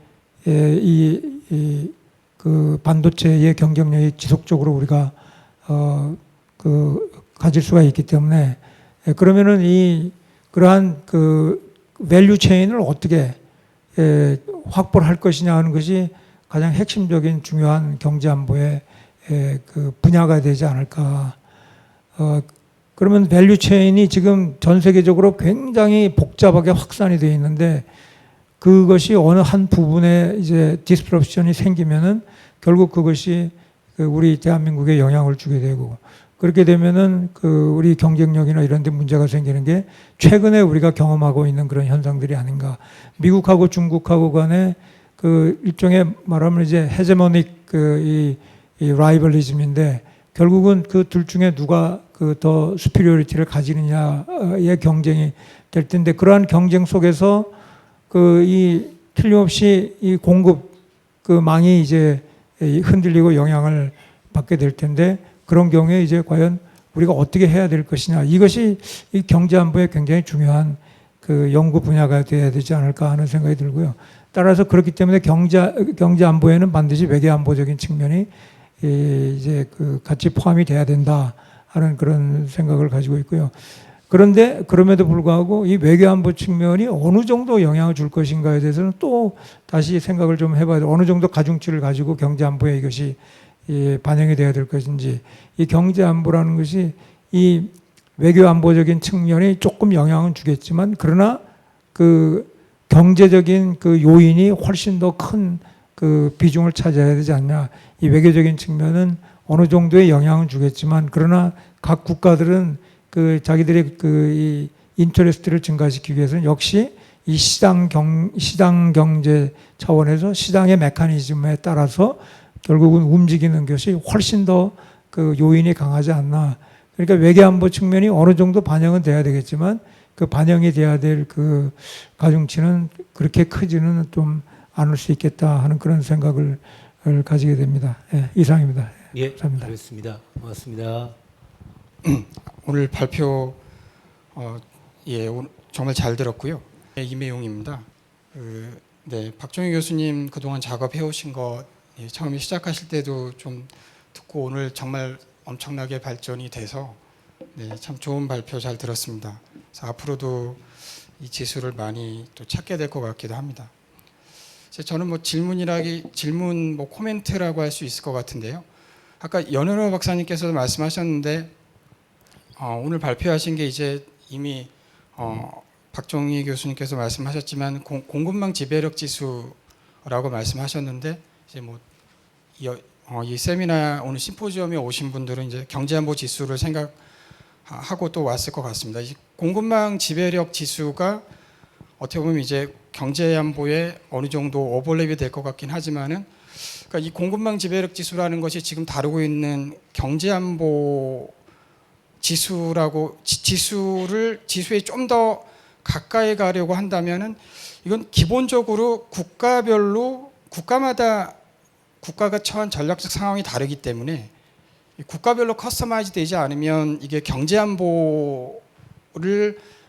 S6: 그 반도체의 경쟁력이 지속적으로 우리가 그 가질 수가 있기 때문에 그러면은 그러한 그 밸류 체인을 어떻게 확보를 할 것이냐 하는 것이 가장 핵심적인 중요한 경제 안보의 그 분야가 되지 않을까. 그러면 밸류 체인이 지금 전 세계적으로 굉장히 복잡하게 확산이 되어 있는데 그것이 어느 한 부분에 이제 디스프럽션이 생기면은 결국 그것이 우리 대한민국에 영향을 주게 되고 그렇게 되면은 그 우리 경쟁력이나 이런 데 문제가 생기는 게 최근에 우리가 경험하고 있는 그런 현상들이 아닌가. 미국하고 중국하고 간에 그 일종의 말하면 이제 헤제모닉 이 라이벌리즘인데 결국은 그 둘 중에 누가 그 더 수피리오리티를 가지느냐의 경쟁이 될 텐데 그러한 경쟁 속에서 그 틀림없이 이 공급 그 망이 이제 흔들리고 영향을 받게 될 텐데 그런 경우에 이제 과연 우리가 어떻게 해야 될 것이냐 이것이 이 경제 안보에 굉장히 중요한 그 연구 분야가 되어야 되지 않을까 하는 생각이 들고요. 따라서 그렇기 때문에 경제 안보에는 반드시 외교 안보적인 측면이 이제 그 같이 포함이 돼야 된다 하는 그런 생각을 가지고 있고요. 그런데 그럼에도 불구하고 이 외교 안보 측면이 어느 정도 영향을 줄 것인가에 대해서는 또 다시 생각을 좀 해봐야 돼요. 어느 정도 가중치를 가지고 경제 안보에 이것이 반영이 돼야 될 것인지 이 경제 안보라는 것이 이 외교 안보적인 측면이 조금 영향은 주겠지만 그러나 그 경제적인 그 요인이 훨씬 더 큰 그 비중을 차지해야 되지 않냐. 이 외교적인 측면은 어느 정도의 영향은 주겠지만 그러나 각 국가들은 그 자기들의 그 이 인터레스트를 증가시키기 위해서는 역시 이 시장 경제 차원에서 시장의 메커니즘에 따라서 결국은 움직이는 것이 훨씬 더 그 요인이 강하지 않나. 그러니까 외교 안보 측면이 어느 정도 반영은 돼야 되겠지만 그 반영이 돼야 될 그 가중치는 그렇게 크지는 좀 않을 수 있겠다 하는 그런 생각을 가지게 됩니다. 예, 이상입니다.
S1: 예,
S6: 감사합니다.
S1: 알겠습니다. 고맙습니다.
S7: 오늘 발표 오늘 정말 잘 들었고요. 네, 임혜용입니다. 네, 박종희 교수님 그동안 작업해 오신 거 처음에 시작하실 때도 좀 듣고 오늘 정말 엄청나게 발전이 돼서 참 좋은 발표 잘 들었습니다. 그래서 앞으로도 이 지수를 많이 또 찾게 될 것 같기도 합니다. 저는 뭐 질문 뭐 코멘트라고 할 수 있을 것 같은데요. 아까 연은호 박사님께서도 말씀하셨는데 오늘 발표하신 게 이제 이미 박종희 교수님께서 말씀하셨지만 공급망 지배력 지수라고 말씀하셨는데 이제 뭐 이 세미나 오늘 심포지엄에 오신 분들은 이제 경제안보 지수를 생각하고 또 왔을 것 같습니다. 이 공급망 지배력 지수가 어떻게 보면 이제 경제안보에 어느 정도 오버랩이 될 것 같긴 하지만은, 그러니까 이 공급망 지배력 지수라는 것이 지금 다루고 있는 경제안보 지수에 좀 더 가까이 가려고 한다면은, 이건 기본적으로 국가가 처한 전략적 상황이 다르기 때문에 국가별로 커스터마이즈 되지 않으면 이게 경제안보를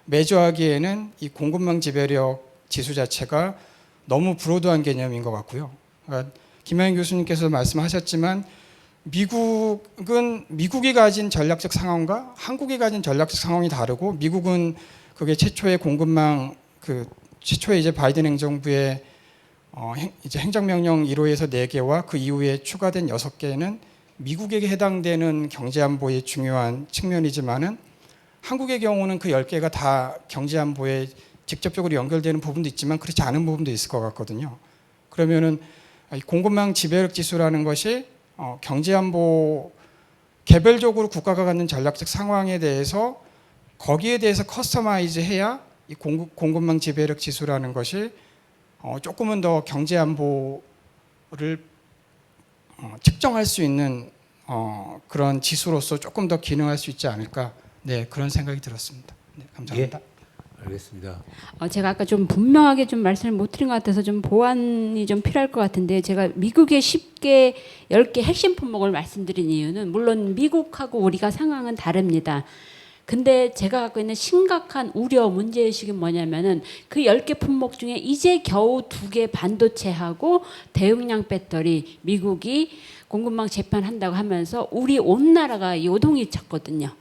S7: 매조하기에는 이 공급망 지배력 지수 자체가 너무 브로드한 개념인 것 같고요. 그러니까 김영인 교수님께서 말씀하셨지만, 미국이 가진 전략적 상황과 한국이 가진 전략적 상황이 다르고, 미국은 그게 최초의 공급망, 최초의 이제 바이든 행정부의 이제 행정명령 1호에서 4개와 그 이후에 추가된 6개는 미국에게 해당되는 경제안보의 중요한 측면이지만은, 한국의 경우는 그 10개가 다 경제안보에 직접적으로 연결되는 부분도 있지만 그렇지 않은 부분도 있을 것 같거든요. 그러면은 공급망 지배력 지수라는 것이 경제안보 개별적으로 국가가 갖는 전략적 상황에 대해서 거기에 대해서 커스터마이즈해야 이 공급망 지배력 지수라는 것이 조금은 더 경제안보를 측정할 수 있는 그런 지수로서 조금 더 기능할 수 있지 않을까, 네, 그런 생각이 들었습니다. 네, 감사합니다.
S1: 예, 알겠습니다.
S2: 제가 아까 좀 분명하게 좀 말씀을 못 드린 것 같아서 좀 보완이 좀 필요할 것 같은데, 제가 미국의 10개, 10개 핵심 품목을 말씀드린 이유는, 물론 미국하고 우리가 상황은 다릅니다. 근데 제가 갖고 있는 심각한 우려, 문제의식은 뭐냐면은, 그 10개 품목 중에 이제 겨우 2개 반도체하고 대용량 배터리 미국이 공급망 재편한다고 하면서 우리 온 나라가 요동이 쳤거든요.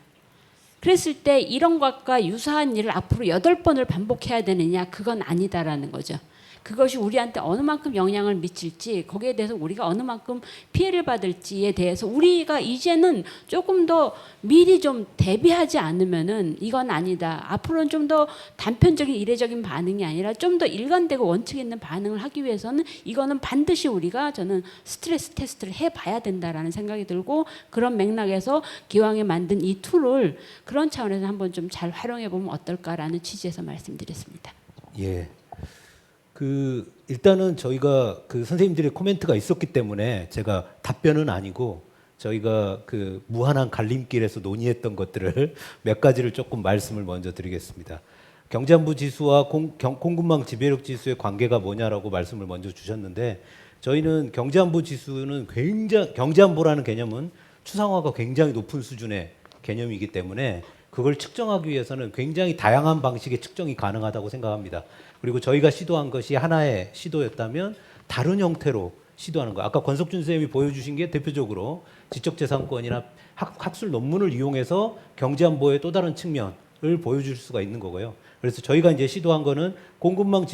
S2: 그랬을 때 이런 것과 유사한 일을 앞으로 8번을 반복해야 되느냐, 그건 아니다라는 거죠. 그것이 우리한테 어느 만큼 영향을 미칠지, 거기에 대해서 우리가 어느 만큼 피해를 받을지에 대해서 우리가 이제는 조금 더 미리 좀 대비하지 않으면은 이건 아니다. 앞으로는 좀 더 단편적인 이례적인 반응이 아니라 좀 더 일관되고 원칙 있는 반응을 하기 위해서는 이거는 반드시 우리가, 저는 스트레스 테스트를 해봐야 된다라는 생각이 들고, 그런 맥락에서 기왕에 만든 이 툴을 그런 차원에서 한번 좀 잘 활용해 보면 어떨까라는 취지에서 말씀드렸습니다.
S1: 예. 일단은 저희가 선생님들의 코멘트가 있었기 때문에 제가 답변은 아니고, 저희가 무한한 갈림길에서 논의했던 것들을 몇 가지를 조금 말씀을 먼저 드리겠습니다. 경제안보 지수와 공급망 지배력 지수의 관계가 뭐냐라고 말씀을 먼저 주셨는데, 저희는 경제안보 지수는 경제안보라는 개념은 추상화가 굉장히 높은 수준의 개념이기 때문에 그걸 측정하기 위해서는 굉장히 다양한 방식의 측정이 가능하다고 생각합니다. 그리고 저희가 시도한 것이 하나의 시도였다면 다른 형태로 시도하는 거. 아까 권석준 선생님이 보여주신 게 대표적으로 지적재산권이나 학술 논문을 이용해서 경제안보의 또 다른 측면을 보여줄 수가 있는 거고요. 그래서 저희가 이제 시도한 거는 공급망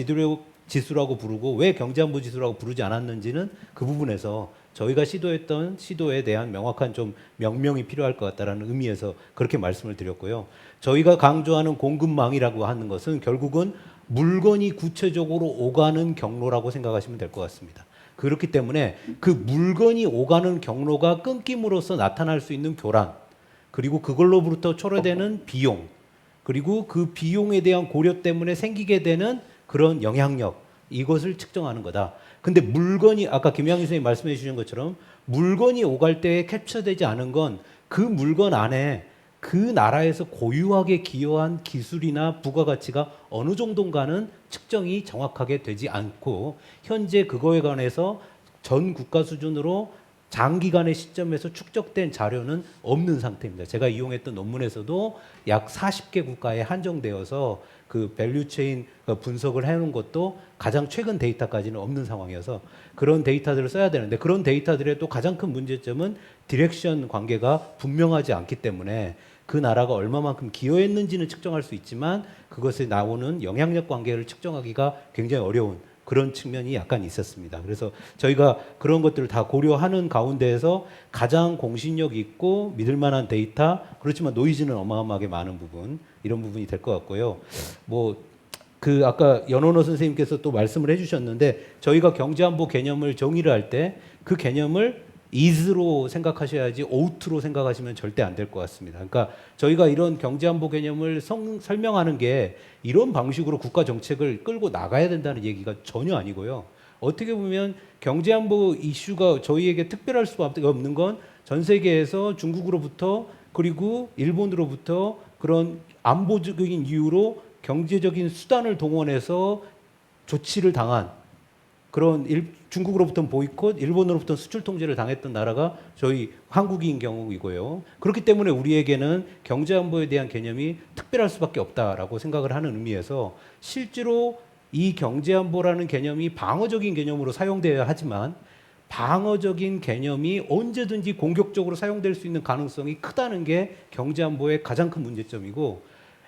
S1: 지수라고 부르고 왜 경제안보 지수라고 부르지 않았는지는 그 부분에서 저희가 시도했던 시도에 대한 명확한 좀 명명이 필요할 것 같다라는 의미에서 그렇게 말씀을 드렸고요. 저희가 강조하는 공급망이라고 하는 것은 결국은 물건이 구체적으로 오가는 경로라고 생각하시면 될 것 같습니다. 그렇기 때문에 그 물건이 오가는 경로가 끊김으로써 나타날 수 있는 교란, 그리고 그걸로부터 초래되는 비용, 그리고 그 비용에 대한 고려 때문에 생기게 되는 그런 영향력, 이것을 측정하는 거다. 근데 물건이, 아까 김양희 선생님이 말씀해 주신 것처럼 물건이 오갈 때 캡처되지 않은 건 그 물건 안에 그 나라에서 고유하게 기여한 기술이나 부가가치가 어느 정도인가는 측정이 정확하게 되지 않고, 현재 그거에 관해서 전 국가 수준으로 장기간의 시점에서 축적된 자료는 없는 상태입니다. 제가 이용했던 논문에서도 약 40개 국가에 한정되어서 그 밸류체인 분석을 해놓은 것도 가장 최근 데이터까지는 없는 상황이어서 그런 데이터들을 써야 되는데, 그런 데이터들의 또 가장 큰 문제점은 디렉션 관계가 분명하지 않기 때문에 그 나라가 얼마만큼 기여했는지는 측정할 수 있지만 그것에 나오는 영향력 관계를 측정하기가 굉장히 어려운 그런 측면이 약간 있었습니다. 그래서 저희가 그런 것들을 다 고려하는 가운데에서 가장 공신력 있고 믿을 만한 데이터, 그렇지만 노이즈는 어마어마하게 많은 부분, 이런 부분이 될 것 같고요. 아까 연원호 선생님께서 또 말씀을 해주셨는데, 저희가 경제안보 개념을 정의를 할 때 그 개념을 is로 생각하셔야지 out로 생각하시면 절대 안 될 것 같습니다. 그러니까 저희가 이런 경제안보 개념을 설명하는 게 이런 방식으로 국가 정책을 끌고 나가야 된다는 얘기가 전혀 아니고요. 어떻게 보면 경제안보 이슈가 저희에게 특별할 수밖에 없는 건 전 세계에서 중국으로부터 그리고 일본으로부터 그런 안보적인 이유로 경제적인 수단을 동원해서 조치를 당한 그런 중국으로부터는 보이콧, 일본으로부터는 수출 통제를 당했던 나라가 저희 한국인 경우이고요. 그렇기 때문에 우리에게는 경제안보에 대한 개념이 특별할 수밖에 없다라고 생각을 하는 의미에서 실제로 이 경제안보라는 개념이 방어적인 개념으로 사용되어야 하지만 방어적인 개념이 언제든지 공격적으로 사용될 수 있는 가능성이 크다는 게 경제안보의 가장 큰 문제점이고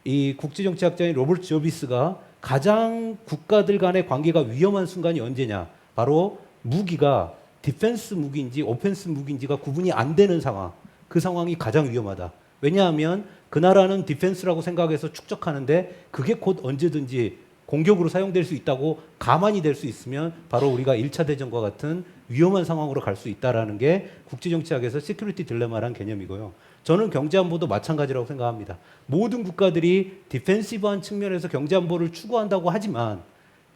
S1: 이 국제정치학자인 로버트 저비스가 가장 국가들 간의 관계가 위험한 순간이 언제냐 바로 무기가 디펜스 무기인지 오펜스 무기인지가 구분이 안 되는 상황 그 상황이 가장 위험하다. 왜냐하면 그 나라는 디펜스라고 생각해서 축적하는데 그게 곧 언제든지 공격으로 사용될 수 있다고 가만히 될 수 있으면 바로 우리가 1차 대전과 같은 위험한 상황으로 갈 수 있다라는 게 국제정치학에서 시큐리티 딜레마라는 개념이고요. 저는 경제안보도 마찬가지라고 생각합니다. 모든 국가들이 디펜시브한 측면에서 경제안보를 추구한다고 하지만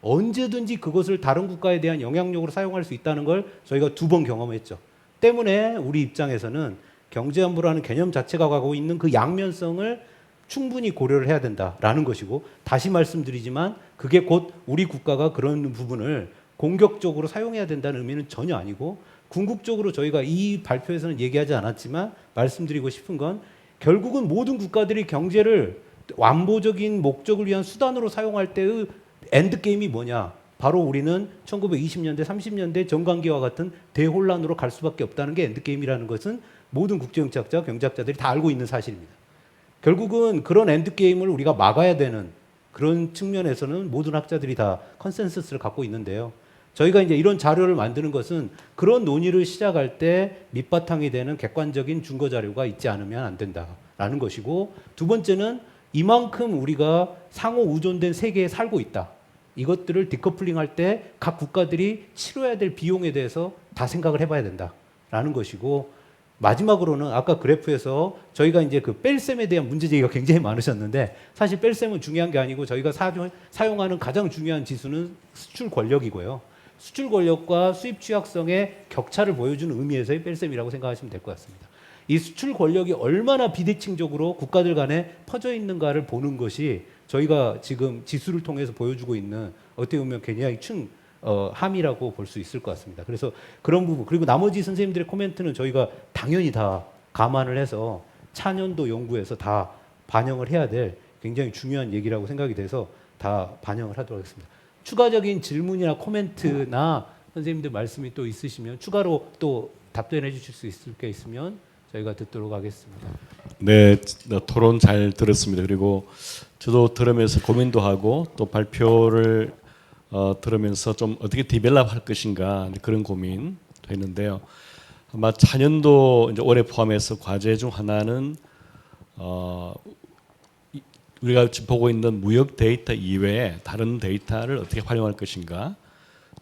S1: 언제든지 그것을 다른 국가에 대한 영향력으로 사용할 수 있다는 걸 저희가 2번 경험했죠. 때문에 우리 입장에서는 경제안보라는 개념 자체가 가고 있는 그 양면성을 충분히 고려를 해야 된다라는 것이고 다시 말씀드리지만 그게 곧 우리 국가가 그런 부분을 공격적으로 사용해야 된다는 의미는 전혀 아니고 궁극적으로 저희가 이 발표에서는 얘기하지 않았지만 말씀드리고 싶은 건 결국은 모든 국가들이 경제를 완보적인 목적을 위한 수단으로 사용할 때의 엔드게임이 뭐냐 바로 우리는 1920년대 30년대 정강기와 같은 대혼란으로 갈 수밖에 없다는 게 엔드게임이라는 것은 모든 국제정치학자 경제학자들이 다 알고 있는 사실입니다. 결국은 그런 엔드게임을 우리가 막아야 되는 그런 측면에서는 모든 학자들이 다 컨센서스를 갖고 있는데요. 저희가 이제 이런 자료를 만드는 것은 그런 논의를 시작할 때 밑바탕이 되는 객관적인 증거 자료가 있지 않으면 안 된다라는 것이고 두 번째는 이만큼 우리가 상호 의존된 세계에 살고 있다. 이것들을 디커플링할 때 각 국가들이 치러야 될 비용에 대해서 다 생각을 해봐야 된다라는 것이고 마지막으로는 아까 그래프에서 저희가 이제 그 뺄셈에 대한 문제 제기가 굉장히 많으셨는데 사실 뺄셈은 중요한 게 아니고 저희가 사용하는 가장 중요한 지수는 수출 권력이고요. 수출 권력과 수입 취약성의 격차를 보여주는 의미에서의 뺄셈이라고 생각하시면 될 것 같습니다. 이 수출 권력이 얼마나 비대칭적으로 국가들 간에 퍼져 있는가를 보는 것이 저희가 지금 지수를 통해서 보여주고 있는 어떻게 보면 굉장히 함이라고 볼 수 있을 것 같습니다. 그래서 그런 부분 그리고 나머지 선생님들의 코멘트는 저희가 당연히 다 감안을 해서 차년도 연구에서 다 반영을 해야 될 굉장히 중요한 얘기라고 생각이 돼서 다 반영을 하도록 하겠습니다. 추가적인 질문이나 코멘트나 선생님들 말씀이 또 있으시면 추가로 또 답변해 주실 수 있을 게 있으면 저희가 듣도록 하겠습니다.
S8: 네, 토론 잘 들었습니다. 그리고 저도 들으면서 고민도 하고 또 발표를 들으면서 좀 어떻게 디벨롭할 것인가 그런 고민도 했는데요. 아마 차년도 이제 올해 포함해서 과제 중 하나는 우리가 지금 보고 있는 무역 데이터 이외에 다른 데이터를 어떻게 활용할 것인가.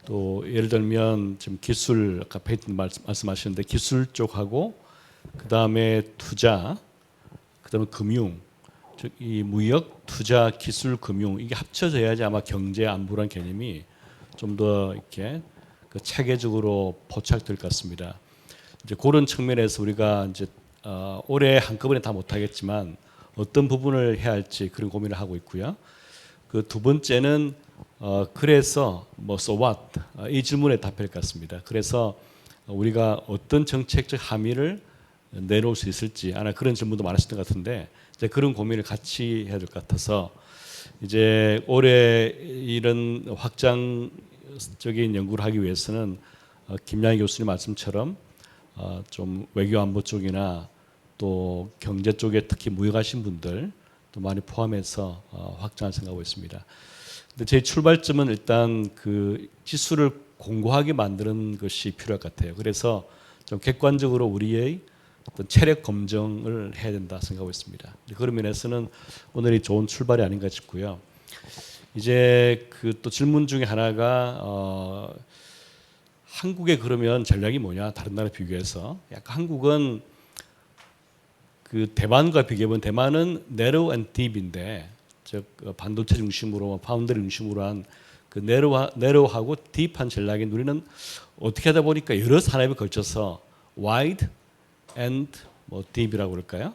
S8: 또 예를 들면 지금 기술 아까 페이튼 말씀하셨는데 기술 쪽하고 그 다음에 투자, 그 다음에 금융, 즉 이 무역, 투자, 기술, 금융 이게 합쳐져야지 아마 경제 안보란 개념이 좀 더 이렇게 그 체계적으로 포착될 것 같습니다. 이제 그런 측면에서 우리가 이제 올해 한꺼번에 다 못하겠지만 어떤 부분을 해야 할지 그런 고민을 하고 있고요. 그 두 번째는 그래서 뭐 so what 이 질문에 답할 것 같습니다. 그래서 우리가 어떤 정책적 함의를 내놓을 수 있을지 아마 그런 질문도 많으실 것 같은데 이제 그런 고민을 같이 해야 될 것 같아서 이제 올해 이런 확장적인 연구를 하기 위해서는 김양희 교수님 말씀처럼 좀 외교안보 쪽이나 또 경제 쪽에 특히 무역하신 분들 또 많이 포함해서 확장할 생각하고 있습니다. 근데 제 출발점은 일단 그 지수를 공고하게 만드는 것이 필요할 것 같아요. 그래서 좀 객관적으로 우리의 어떤 체력 검증을 해야 된다 생각하고 있습니다. 그런 면에서는 오늘이 좋은 출발이 아닌가 싶고요. 이제 그 또 질문 중에 하나가 한국의 그러면 전략이 뭐냐? 다른 나라 비교해서 약간 한국은 그 대만과 비교해보면 대만은 narrow and deep인데 즉 반도체 중심으로 파운드리 중심으로 한 그 narrow하고 deep한 전략인 우리는 어떻게 하다 보니까 여러 산업에 걸쳐서 wide and 뭐 deep이라고 그럴까요?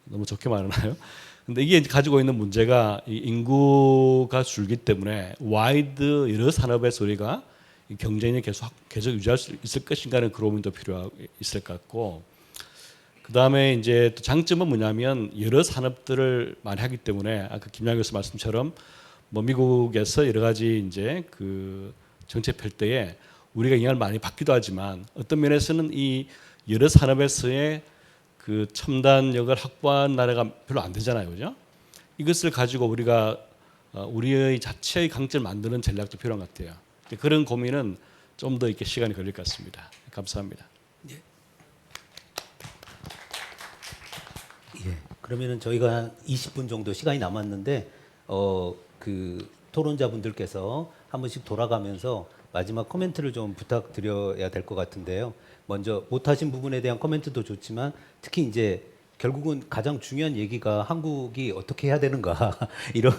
S8: 너무 좋게 말하나요? 근데 이게 가지고 있는 문제가 이 인구가 줄기 때문에 wide 여러 산업에서 우리가 이 경쟁이 계속 유지할 수 있을 것인가는 그런 고민도 필요 있을 것 같고, 그 다음에 이제 또 장점은 뭐냐면 여러 산업들을 많이 하기 때문에 아까 김양 교수 말씀처럼 뭐 미국에서 여러 가지 이제 그 정책 펼 때에 우리가 영향을 많이 받기도 하지만 어떤 면에서는 이 여러 산업에서의 그 첨단력을 확보한 나라가 별로 안 되잖아요, 그죠? 이것을 가지고 우리가 우리의 자체의 강점을 만드는 전략도 필요한 것 같아요. 그런 고민은 좀 더 이렇게 시간이 걸릴 것 같습니다. 감사합니다.
S1: 예. 그러면은 저희가 한 20분 정도 시간이 남았는데 그 토론자분들께서 한 번씩 돌아가면서 마지막 코멘트를 좀 부탁드려야 될 것 같은데요. 먼저 못하신 부분에 대한 코멘트도 좋지만 특히 이제 결국은 가장 중요한 얘기가 한국이 어떻게 해야 되는가 이런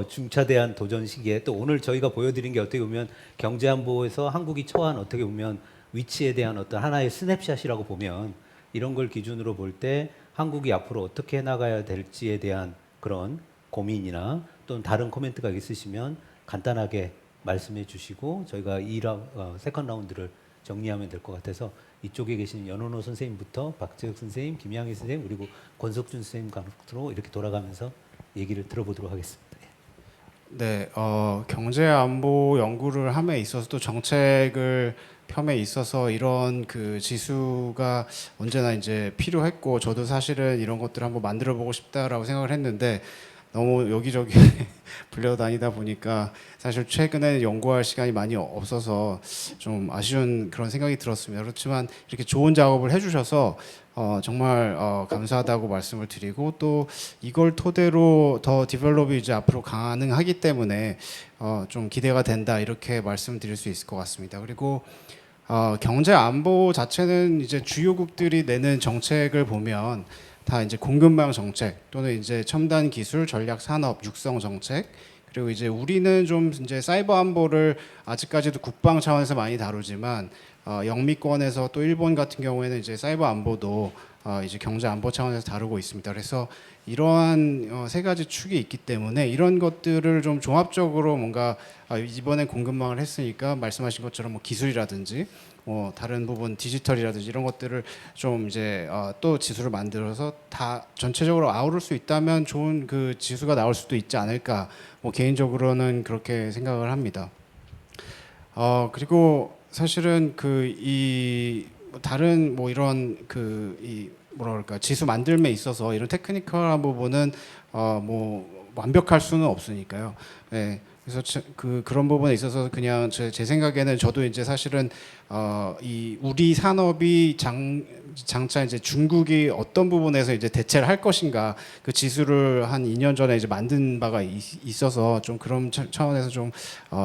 S1: 중차대한 도전 시기에 또 오늘 저희가 보여드린 게 어떻게 보면 경제안보에서 한국이 처한 어떻게 보면 위치에 대한 어떤 하나의 스냅샷이라고 보면 이런 걸 기준으로 볼 때 한국이 앞으로 어떻게 해나가야 될지에 대한 그런 고민이나 또는 다른 코멘트가 있으시면 간단하게 말씀해 주시고 저희가 세컨 라운드를 정리하면 될 것 같아서 이쪽에 계신 연원호 선생님부터 박재혁 선생님, 김양희 선생님 그리고 권석준 선생님 간으로 이렇게 돌아가면서 얘기를 들어보도록 하겠습니다.
S3: 네, 경제 안보 연구를 함에 있어서 또 정책을 폄에 있어서 이런 그 지수가 언제나 이제 필요했고 저도 사실은 이런 것들을 한번 만들어 보고 싶다라고 생각을 했는데 너무 여기저기 불려다니다 보니까 사실 최근에 연구할 시간이 많이 없어서 좀 아쉬운 그런 생각이 들었습니다. 그렇지만 이렇게 좋은 작업을 해주셔서 정말 감사하다고 말씀을 드리고 또 이걸 토대로 더 디벨롭이 이제 앞으로 가능하기 때문에 좀 기대가 된다 이렇게 말씀드릴 수 있을 것 같습니다. 그리고 경제 안보 자체는 이제 주요국들이 내는 정책을 보면 다 이제 공급망 정책 또는 이제 첨단 기술, 전략 산업 육성 정책 그리고 이제 우리는 좀 이제 사이버 안보를 아직까지도 국방 차원에서 많이 다루지만 영미권에서 또 일본 같은 경우에는 이제 사이버 안보도 이제 경제 안보 차원에서 다루고 있습니다. 그래서 이러한 세 가지 축이 있기 때문에 이런 것들을 좀 종합적으로 뭔가 이번에 공급망을 했으니까 말씀하신 것처럼 뭐 기술이라든지 다른 부분 디지털이라든지 이런 것들을 좀 이제 또 지수를 만들어서 다 전체적으로 아우를 수 있다면 좋은 그 지수가 나올 수도 있지 않을까 뭐 개인적으로는 그렇게 생각을 합니다. 그리고 사실은 그 이 다른 뭐 이런 그 이 뭐라 그럴까 지수 만들me 있어서 이런 테크니컬한 부분은 뭐 완벽할 수는 없으니까요. 네. 그래서 그런 부분에 있어서 그냥 제 생각에는 저도 이제 사실은 이 우리 산업이 장차 이제 중국이 어떤 부분에서 이제 대체를 할 것인가 그 지수를 한 2년 전에 이제 만든 바가 있어서 좀 그런 차원에서 좀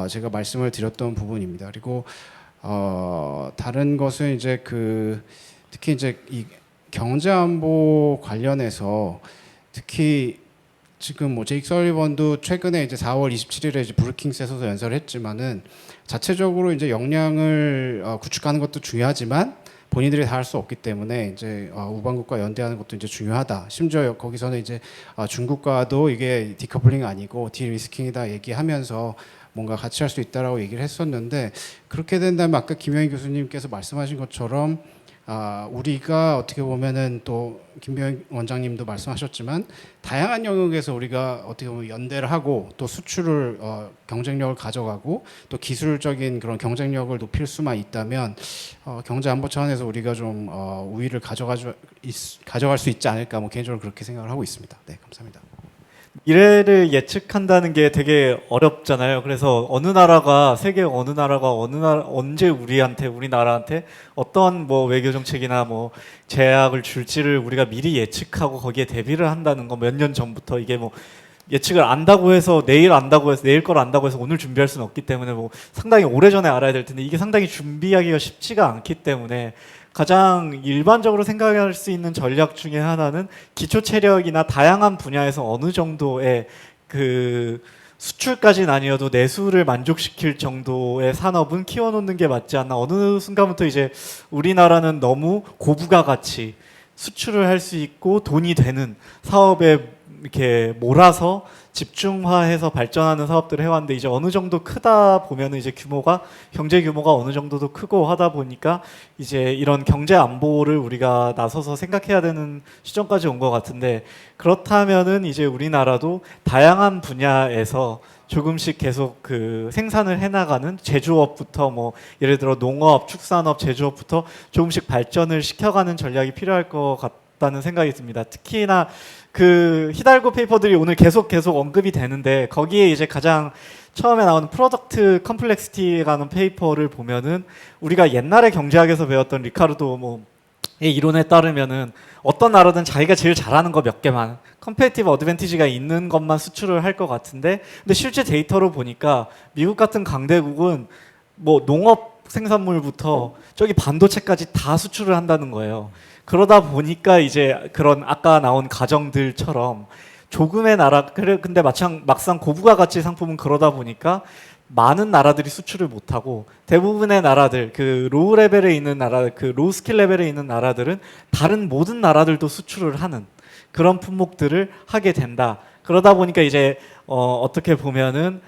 S3: 제가 말씀을 드렸던 부분입니다. 그리고 다른 것은 이제 특히 이제 이 경제안보 관련해서 특히 지금 뭐 제이크 설리번도 최근에 이제 4월 27일에 이제 브루킹스에서도 연설을 했지만은 자체적으로 이제 역량을 구축하는 것도 중요하지만 본인들이 다 할 수 없기 때문에 이제 우방국과 연대하는 것도 이제 중요하다. 심지어 거기서는 이제 중국과도 이게 디커플링이 아니고 디리스킹이다 얘기하면서 뭔가 같이 할 수 있다라고 얘기를 했었는데 그렇게 된다면 아까 김영희 교수님께서 말씀하신 것처럼 우리가 어떻게 보면은 또 김병희 원장님도 말씀하셨지만 다양한 영역에서 우리가 어떻게 보면 연대를 하고 또 수출을 경쟁력을 가져가고 또 기술적인 그런 경쟁력을 높일 수만 있다면 경제 안보 차원에서 우리가 좀 우위를 가져갈 수 있지 않을까 뭐 개인적으로 그렇게 생각을 하고 있습니다. 네, 감사합니다.
S4: 미래를 예측한다는 게 되게 어렵잖아요. 그래서 어느 나라가 세계 어느 나라가 언제 우리나라한테 어떤 뭐 외교 정책이나 뭐 제약을 줄지를 우리가 미리 예측하고 거기에 대비를 한다는 거 몇 년 전부터 이게 뭐 예측을 안다고 해서 내일 걸 안다고 해서 오늘 준비할 수는 없기 때문에 뭐 상당히 오래전에 알아야 될 텐데 이게 상당히 준비하기가 쉽지가 않기 때문에 가장 일반적으로 생각할 수 있는 전략 중에 하나는 기초 체력이나 다양한 분야에서 어느 정도의 그 수출까지는 아니어도 내수를 만족시킬 정도의 산업은 키워놓는 게 맞지 않나. 어느 순간부터 이제 우리나라는 너무 고부가 가치 수출을 할 수 있고 돈이 되는 사업에 이렇게 몰아서 집중화해서 발전하는 사업들을 해왔는데 이제 어느 정도 크다 보면은 이제 경제 규모가 어느 정도도 크고 하다 보니까 이제 이런 경제 안보를 우리가 나서서 생각해야 되는 시점까지 온 것 같은데 그렇다면은 이제 우리나라도 다양한 분야에서 조금씩 계속 그 생산을 해나가는 제조업부터 뭐 예를 들어 농업, 축산업, 제조업부터 조금씩 발전을 시켜가는 전략이 필요할 것 같다는 생각이 듭니다. 특히나 그 히달고 페이퍼들이 오늘 계속 언급이 되는데 거기에 이제 가장 처음에 나오는 프로덕트 컴플렉시티라는 페이퍼를 보면은 우리가 옛날에 경제학에서 배웠던 리카르도 뭐의 이론에 따르면은 어떤 나라든 자기가 제일 잘하는 거 몇 개만 컴페티티브 어드밴티지가 있는 것만 수출을 할 것 같은데 근데 실제 데이터로 보니까 미국 같은 강대국은 뭐 농업 생산물부터 저기 반도체까지 다 수출을 한다는 거예요. 그러다 보니까 이제 그런 아까 나온 가정들처럼 조금의 나라 근데 막상 고부가 가치 상품은 그러다 보니까 많은 나라들이 수출을 못하고 대부분의 나라들 그 로우 레벨에 있는 나라 그 로우 스킬 레벨에 있는 나라들은 다른 모든 나라들도 수출을 하는 그런 품목들을 하게 된다. 그러다 보니까 이제 어떻게 보면은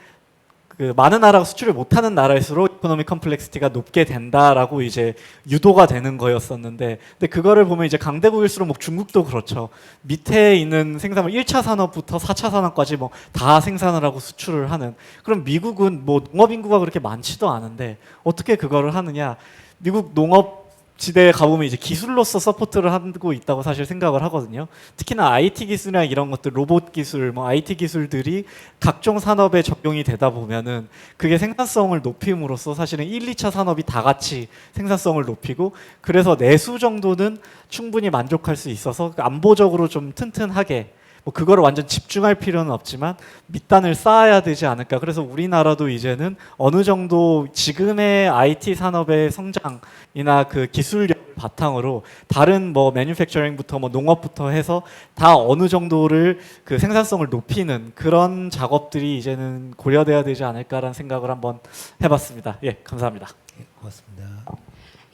S4: 그 많은 나라가 수출을 못하는 나라일수록 이코노미 컴플렉시티가 높게 된다라고 이제 유도가 되는 거였었는데 근데 그거를 보면 이제 강대국일수록 뭐 중국도 그렇죠. 밑에 있는 생산물 1차 산업부터 4차 산업까지 뭐 다 생산을 하고 수출을 하는 그럼 미국은 뭐 농업 인구가 그렇게 많지도 않은데 어떻게 그거를 하느냐 미국 농업 지대에 가보면 이제 기술로서 서포트를 하고 있다고 사실 생각을 하거든요. 특히나 IT 기술이나 이런 것들, 로봇 기술, 뭐 IT 기술들이 각종 산업에 적용이 되다 보면은 그게 생산성을 높임으로써 사실은 1, 2차 산업이 다 같이 생산성을 높이고 그래서 내수 정도는 충분히 만족할 수 있어서 안보적으로 좀 튼튼하게 뭐 그거를 완전 집중할 필요는 없지만 밑단을 쌓아야 되지 않을까. 그래서 우리나라도 이제는 어느 정도 지금의 IT 산업의 성장이나 그 기술력 바탕으로 다른 뭐 매뉴팩처링부터 뭐 농업부터 해서 다 어느 정도를 그 생산성을 높이는 그런 작업들이 이제는 고려돼야 되지 않을까라는 생각을 한번 해봤습니다. 예, 감사합니다.
S1: 고맙습니다.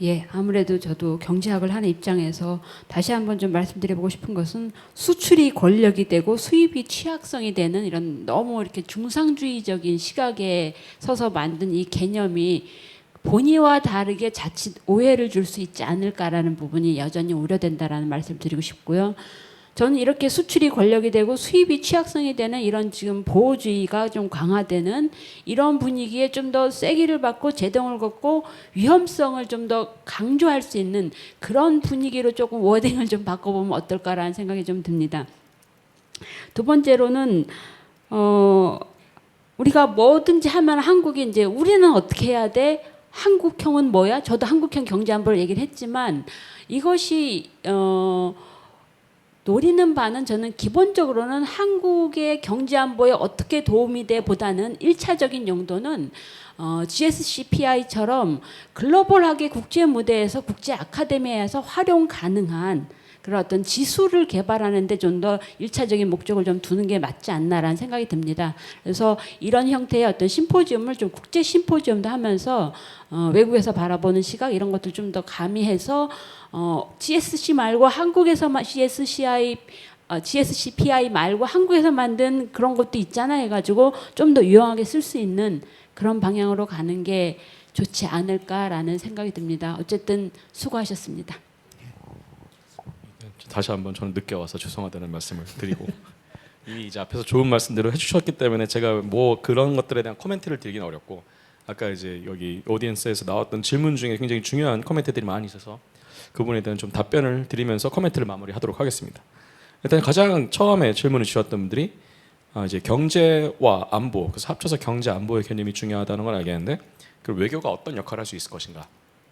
S2: 예, 아무래도 저도 경제학을 하는 입장에서 다시 한번 좀 말씀드려보고 싶은 것은 수출이 권력이 되고 수입이 취약성이 되는 이런 너무 이렇게 중상주의적인 시각에 서서 만든 이 개념이 본의와 다르게 자칫 오해를 줄 수 있지 않을까라는 부분이 여전히 우려된다라는 말씀을 드리고 싶고요. 저는 이렇게 수출이 권력이 되고 수입이 취약성이 되는 이런 지금 보호주의가 좀 강화되는 이런 분위기에 좀 더 세기를 받고 제동을 걷고 위험성을 좀 더 강조할 수 있는 그런 분위기로 조금 워딩을 좀 바꿔보면 어떨까라는 생각이 좀 듭니다. 두 번째로는 우리가 뭐든지 하면 한국이 이제 우리는 어떻게 해야 돼? 한국형은 뭐야? 저도 한국형 경제안보를 얘기를 했지만 이것이 노리는 바는 저는 기본적으로는 한국의 경제안보에 어떻게 도움이 돼 보다는 1차적인 용도는 GSCPI처럼 글로벌하게 국제 무대에서 국제 아카데미에서 활용 가능한 그런 어떤 지수를 개발하는 데 좀 더 1차적인 목적을 좀 두는 게 맞지 않나라는 생각이 듭니다. 그래서 이런 형태의 어떤 심포지엄을 좀 국제 심포지엄도 하면서 외국에서 바라보는 시각 이런 것들 좀 더 가미해서 GSC 말고 한국에서만 GSCPI 말고 한국에서 만든 그런 것도 있잖아 해가지고 좀 더 유용하게 쓸 수 있는 그런 방향으로 가는 게 좋지 않을까라는 생각이 듭니다. 어쨌든 수고하셨습니다.
S5: 다시 한번 저는 늦게 와서 죄송하다는 말씀을 드리고 이미 이제 앞에서 좋은 말씀들을 해주셨기 때문에 제가 뭐 그런 것들에 대한 코멘트를 드리긴 어렵고 아까 이제 여기 오디언스에서 나왔던 질문 중에 굉장히 중요한 코멘트들이 많이 있어서 그 부분에 대한 좀 답변을 드리면서 코멘트를 마무리하도록 하겠습니다. 일단 가장 처음에 질문을 주셨던 분들이 이제 경제와 안보 그래서 합쳐서 경제 안보의 개념이 중요하다는 걸 알겠는데 그 외교가 어떤 역할을 할 수 있을 것인가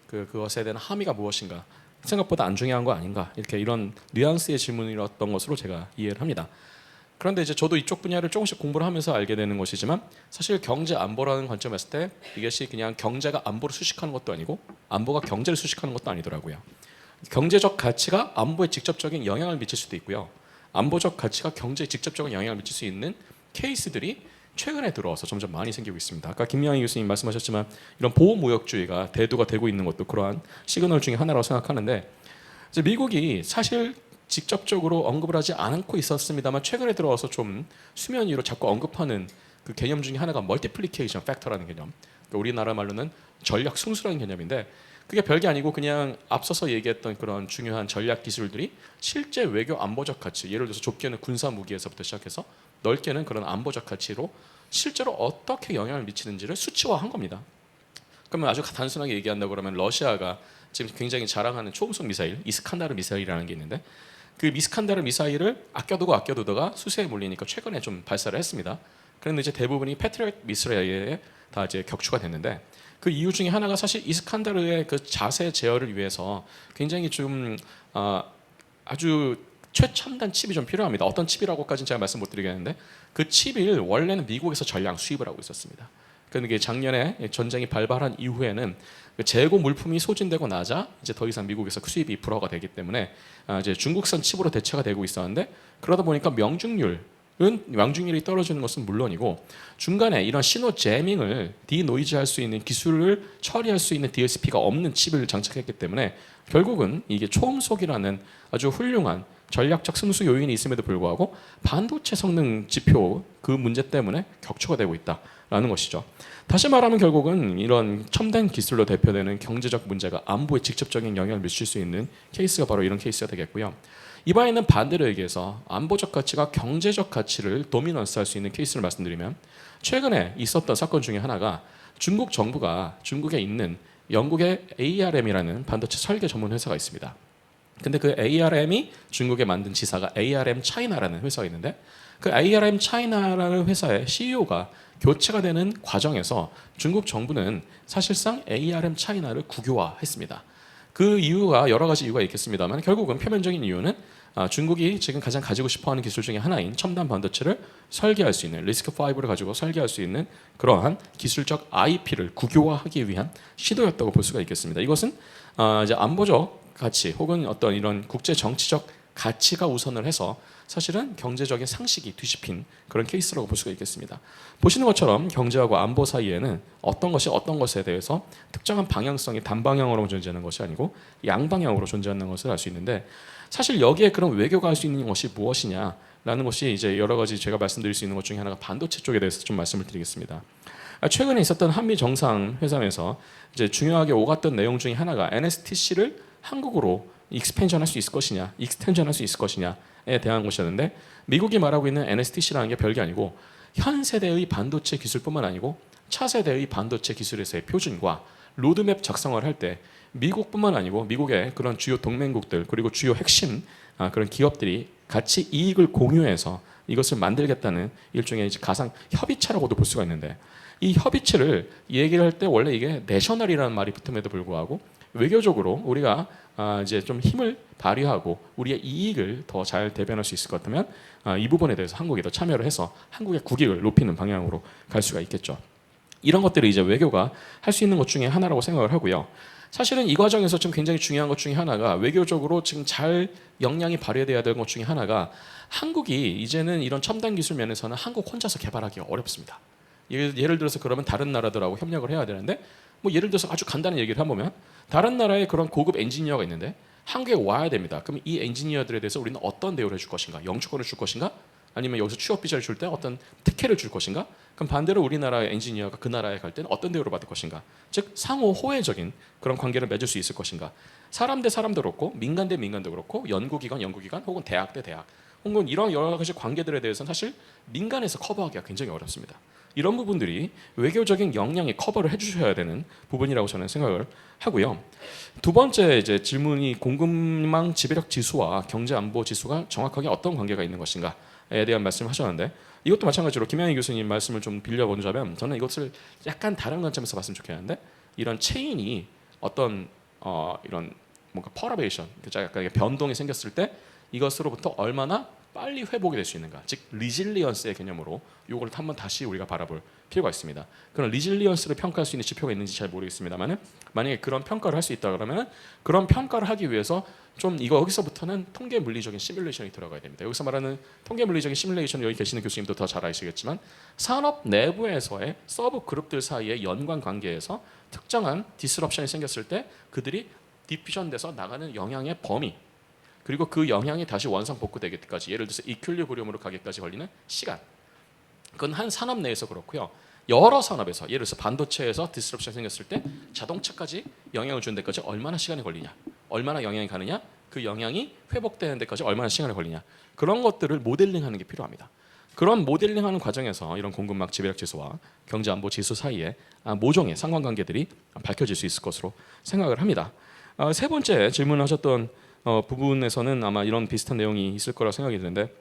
S5: 그것에 대한 함의가 무엇인가 생각보다 안 중요한 거 아닌가 이렇게 이런 뉘앙스의 질문이었던 것으로 제가 이해를 합니다. 그런데 이제 저도 이쪽 분야를 조금씩 공부를 하면서 알게 되는 것이지만 사실 경제 안보라는 관점에서 때 이것이 그냥 경제가 안보를 수식하는 것도 아니고 안보가 경제를 수식하는 것도 아니더라고요. 경제적 가치가 안보에 직접적인 영향을 미칠 수도 있고요. 안보적 가치가 경제에 직접적인 영향을 미칠 수 있는 케이스들이 최근에 들어와서 점점 많이 생기고 있습니다. 아까 김명희 교수님 말씀하셨지만 이런 보호무역주의가 대두가 되고 있는 것도 그러한 시그널 중에 하나라고 생각하는데 이제 미국이 사실 직접적으로 언급을 하지 않고 있었습니다만 최근에 들어와서 좀 수면 위로 자꾸 언급하는 그 개념 중에 하나가 멀티플리케이션 팩터라는 개념. 그러니까 우리나라 말로는 전략 승수라는 개념인데 그게 별게 아니고 그냥 앞서서 얘기했던 그런 중요한 전략 기술들이 실제 외교 안보적 가치, 예를 들어서 좁게는 군사 무기에서부터 시작해서 넓게는 그런 안보적 가치로 실제로 어떻게 영향을 미치는지를 수치화한 겁니다. 그러면 아주 단순하게 얘기한다고 그러면 러시아가 지금 굉장히 자랑하는 초음속 미사일 이스칸다르 미사일이라는 게 있는데 그 이스칸다르 미사일을 아껴두다가 수세에 몰리니까 최근에 좀 발사를 했습니다. 그런데 이제 대부분이 패트리엇 미사일에 다 이제 격추가 됐는데 그 이유 중에 하나가 사실 이스칸다르의 그 자세 제어를 위해서 굉장히 좀 아주 최첨단 칩이 좀 필요합니다. 어떤 칩이라고까지는 제가 말씀 못 드리겠는데 그 칩을 원래는 미국에서 전량 수입을 하고 있었습니다. 그런데 작년에 전쟁이 발발한 이후에는 그 재고 물품이 소진되고 나자 이제 더 이상 미국에서 수입이 불허가 되기 때문에 이제 중국산 칩으로 대체가 되고 있었는데 그러다 보니까 명중률이 떨어지는 것은 물론이고 중간에 이런 신호 제밍을 디노이즈할 수 있는 기술을 처리할 수 있는 DSP가 없는 칩을 장착했기 때문에 결국은 이게 초음속이라는 아주 훌륭한 전략적 승수 요인이 있음에도 불구하고 반도체 성능 지표 그 문제 때문에 격추가 되고 있다라는 것이죠. 다시 말하면 결국은 이런 첨단 기술로 대표되는 경제적 문제가 안보에 직접적인 영향을 미칠 수 있는 케이스가 바로 이런 케이스가 되겠고요. 이번에는 반대로 얘기해서 안보적 가치가 경제적 가치를 도미넌스할 수 있는 케이스를 말씀드리면 최근에 있었던 사건 중에 하나가 중국 정부가 중국에 있는 영국의 ARM이라는 반도체 설계 전문 회사가 있습니다. 근데 그 ARM이 중국에 만든 지사가 ARM 차이나라는 회사가 있는데 그 ARM 차이나라는 회사의 CEO가 교체가 되는 과정에서 중국 정부는 사실상 ARM 차이나를 국유화했습니다. 그 이유가 여러 가지 이유가 있겠습니다만 결국은 표면적인 이유는 중국이 지금 가장 가지고 싶어하는 기술 중에 하나인 첨단 반도체를 설계할 수 있는 리스크5를 가지고 설계할 수 있는 그러한 기술적 IP를 국유화하기 위한 시도였다고 볼 수가 있겠습니다. 이것은 이제 안보적 가치 혹은 어떤 이런 국제 정치적 가치가 우선을 해서 사실은 경제적인 상식이 뒤집힌 그런 케이스라고 볼 수가 있겠습니다. 보시는 것처럼 경제하고 안보 사이에는 어떤 것이 어떤 것에 대해서 특정한 방향성이 단방향으로 존재하는 것이 아니고 양방향으로 존재하는 것을 알 수 있는데 사실 여기에 그런 외교가 할 수 있는 것이 무엇이냐라는 것이 이제 여러 가지 제가 말씀드릴 수 있는 것 중에 하나가 반도체 쪽에 대해서 좀 말씀을 드리겠습니다. 최근에 있었던 한미 정상회담에서 이제 중요하게 오갔던 내용 중에 하나가 NSTC를 한국으로 익스텐션 할 수 있을 것이냐에 대한 것이었는데 미국이 말하고 있는 NSTC라는 게 별게 아니고 현 세대의 반도체 기술뿐만 아니고 차세대의 반도체 기술에서의 표준과 로드맵 작성을 할 때 미국뿐만 아니고 미국의 그런 주요 동맹국들 그리고 주요 핵심 그런 기업들이 같이 이익을 공유해서 이것을 만들겠다는 일종의 이제 가상 협의체라고도 볼 수가 있는데 이 협의체를 얘기를 할 때 원래 이게 내셔널이라는 말이 붙음에도 불구하고 외교적으로 우리가 이제 좀 힘을 발휘하고 우리의 이익을 더 잘 대변할 수 있을 것 같으면 이 부분에 대해서 한국이 더 참여를 해서 한국의 국익을 높이는 방향으로 갈 수가 있겠죠. 이런 것들이 이제 외교가 할 수 있는 것 중에 하나라고 생각을 하고요. 사실은 이 과정에서 좀 굉장히 중요한 것 중에 하나가 외교적으로 지금 잘 역량이 발휘돼야 될 것 중에 하나가 한국이 이제는 이런 첨단 기술 면에서는 한국 혼자서 개발하기가 어렵습니다. 예를 들어서 그러면 다른 나라들하고 협력을 해야 되는데 뭐 예를 들어서 아주 간단한 얘기를 해보면 다른 나라에 그런 고급 엔지니어가 있는데 한국에 와야 됩니다. 그럼 이 엔지니어들에 대해서 우리는 어떤 대우를 해줄 것인가? 영주권을 줄 것인가? 아니면 여기서 취업 비자를 줄 때 어떤 특혜를 줄 것인가? 그럼 반대로 우리나라의 엔지니어가 그 나라에 갈 때는 어떤 대우를 받을 것인가? 즉 상호 호혜적인 그런 관계를 맺을 수 있을 것인가? 사람 대 사람도 그렇고 민간 대 민간도 그렇고 연구기관 혹은 대학 대 대학 혹은 이런 여러 가지 관계들에 대해서는 사실 민간에서 커버하기가 굉장히 어렵습니다. 이런 부분들이 외교적인 역량이 커버를 해주셔야 되는 부분이라고 저는 생각을 하고요. 두 번째 이제 질문이 공급망 지배력 지수와 경제 안보 지수가 정확하게 어떤 관계가 있는 것인가에 대한 말씀을 하셨는데 이것도 마찬가지로 김양희 교수님 말씀을 좀 빌려보자면 저는 이것을 약간 다른 관점에서 봤으면 좋겠는데 이런 체인이 어떤 이런 뭔가 퍼러베이션 약간 변동이 생겼을 때 이것으로부터 얼마나 빨리 회복이 될 수 있는가, 즉 리질리언스의 개념으로 이걸 한번 다시 우리가 바라볼 필요가 있습니다. 그런 리질리언스를 평가할 수 있는 지표가 있는지 잘 모르겠습니다만은 만약에 그런 평가를 할 수 있다 그러면 그런 평가를 하기 위해서 좀 여기서부터는 통계 물리적인 시뮬레이션이 들어가야 됩니다. 여기서 말하는 통계 물리적인 시뮬레이션, 여기 계시는 교수님도 더 잘 아시겠지만 산업 내부에서의 서브 그룹들 사이의 연관 관계에서 특정한 디스럽션이 생겼을 때 그들이 디퓨전돼서 나가는 영향의 범위, 그리고 그 영향이 다시 원상 복구되기까지, 예를 들어서 이퀄리브리움으로 가기까지 걸리는 시간, 그건 한 산업 내에서 그렇고요. 여러 산업에서, 예를 들어서 반도체에서 디스럽션이 생겼을 때 자동차까지 영향을 주는 데까지 얼마나 시간이 걸리냐, 얼마나 영향이 가느냐, 그 영향이 회복되는 데까지 얼마나 시간이 걸리냐, 그런 것들을 모델링하는 게 필요합니다. 그런 모델링하는 과정에서 이런 공급망 지배력 지수와 경제안보 지수 사이에 모종의 상관관계들이 밝혀질 수 있을 것으로 생각을 합니다. 세 번째 질문하셨던 부분에서는 아마 이런 비슷한 내용이 있을 거라고 생각이 드는데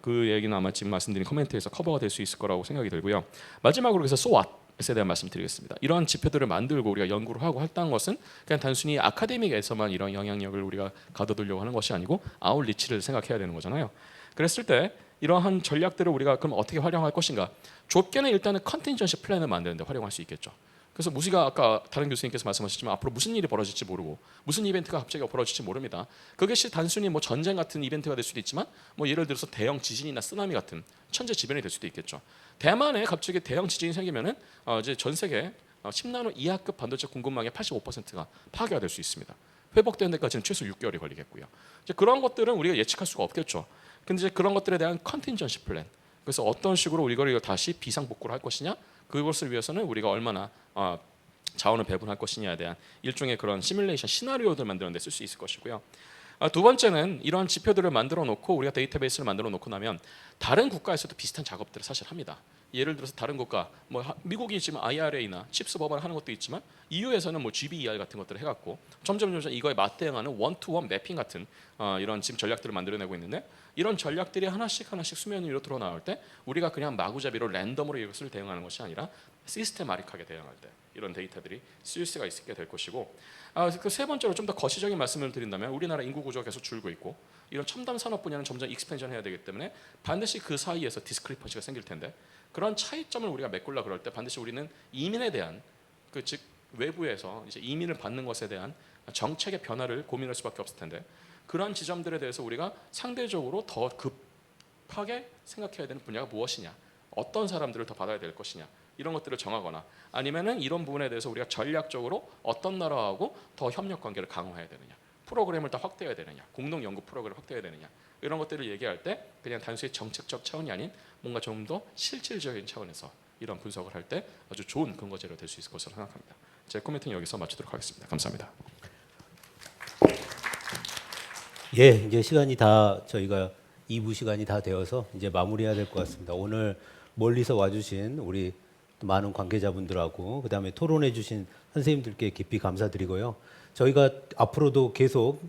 S5: 그 얘기는 아마 지금 말씀드린 코멘트에서 커버가 될 수 있을 거라고 생각이 들고요. 마지막으로 그래서 So What에 대한 말씀드리겠습니다. 이런 지표들을 만들고 우리가 연구를 하고 활동한 것은 그냥 단순히 아카데믹에서만 이런 영향력을 우리가 가둬두려고 하는 것이 아니고 아웃리치를 생각해야 되는 거잖아요. 그랬을 때 이러한 전략들을 우리가 그럼 어떻게 활용할 것인가? 좁게는 일단은 컨틴전시 플랜을 만드는데 활용할 수 있겠죠. 그래서 무시가 아까 다른 교수님께서 말씀하셨지만 앞으로 무슨 일이 벌어질지 모르고 무슨 이벤트가 갑자기 벌어질지 모릅니다. 그것이 단순히 뭐 전쟁 같은 이벤트가 될 수도 있지만 뭐 예를 들어서 대형 지진이나 쓰나미 같은 천재지변이 될 수도 있겠죠. 대만에 갑자기 대형 지진이 생기면은 이제 전 세계 10나노 이하급 반도체 공급망의 85%가 파괴가 될 수 있습니다. 회복되는 데까지는 최소 6개월이 걸리겠고요. 이제 그런 것들은 우리가 예측할 수가 없겠죠. 근데 이제 그런 것들에 대한 컨틴전시 플랜, 그래서 어떤 식으로 이걸 다시 비상복구를 할 것이냐, 그것을 위해서는 우리가 얼마나 자원을 배분할 것이냐에 대한 일종의 그런 시뮬레이션 시나리오들 만드는 데 쓸 수 있을 것이고요. 두 번째는 이러한 지표들을 만들어 놓고 우리가 데이터베이스를 만들어 놓고 나면 다른 국가에서도 비슷한 작업들을 사실 합니다. 예를 들어서 다른 국가, 뭐 미국이 지금 IRA나 칩스 법안을 하는 것도 있지만 EU에서는 뭐 GBER 같은 것들을 해갖고 점점 이거에 맞대응하는 원투원 매핑 같은 이런 지금 전략들을 만들어내고 있는데, 이런 전략들이 하나씩 수면 위로 드러 나올 때 우리가 그냥 마구잡이로 랜덤으로 이것을 대응하는 것이 아니라 시스테마틱하게 대응할 때 이런 데이터들이 쓰일 수가 있게 될 것이고, 그 세 번째로 좀 더 거시적인 말씀을 드린다면 우리나라 인구 구조가 계속 줄고 있고 이런 첨단 산업 분야는 점점 익스펜션 해야 되기 때문에 반드시 그 사이에서 디스크리퍼시가 생길 텐데, 그런 차이점을 우리가 메꾸려 그럴 때 반드시 우리는 이민에 대한 즉 외부에서 이제 이민을 받는 것에 대한 정책의 변화를 고민할 수밖에 없을 텐데, 그런 지점들에 대해서 우리가 상대적으로 더 급하게 생각해야 되는 분야가 무엇이냐, 어떤 사람들을 더 받아야 될 것이냐, 이런 것들을 정하거나 아니면은 이런 부분에 대해서 우리가 전략적으로 어떤 나라하고 더 협력 관계를 강화해야 되느냐, 프로그램을 더 확대해야 되느냐, 공동 연구 프로그램을 확대해야 되느냐, 이런 것들을 얘기할 때 그냥 단순히 정책적 차원이 아닌 뭔가 좀 더 실질적인 차원에서 이런 분석을 할 때 아주 좋은 근거 자료가 될 수 있을 것으로 생각합니다. 제 코멘트는 여기서 마치도록 하겠습니다. 감사합니다.
S1: 예, 이제 시간이 다 저희가 2부 시간이 다 되어서 이제 마무리해야 될 것 같습니다. 오늘 멀리서 와주신 우리 많은 관계자분들하고 그다음에 토론해주신 선생님들께 깊이 감사드리고요. 저희가 앞으로도 계속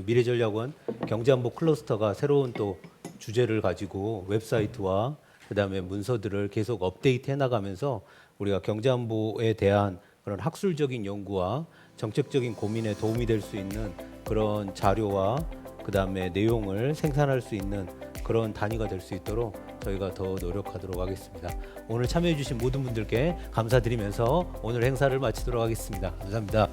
S1: 미래전략원 경제안보 클러스터가 새로운 또 주제를 가지고 웹사이트와 그다음에 문서들을 계속 업데이트해 나가면서 우리가 경제안보에 대한 그런 학술적인 연구와 정책적인 고민에 도움이 될 수 있는 그런 자료와 그다음에 내용을 생산할 수 있는 그런 단위가 될 수 있도록 저희가 더 노력하도록 하겠습니다. 오늘 참여해 주신 모든 분들께 감사드리면서 오늘 행사를 마치도록 하겠습니다. 감사합니다.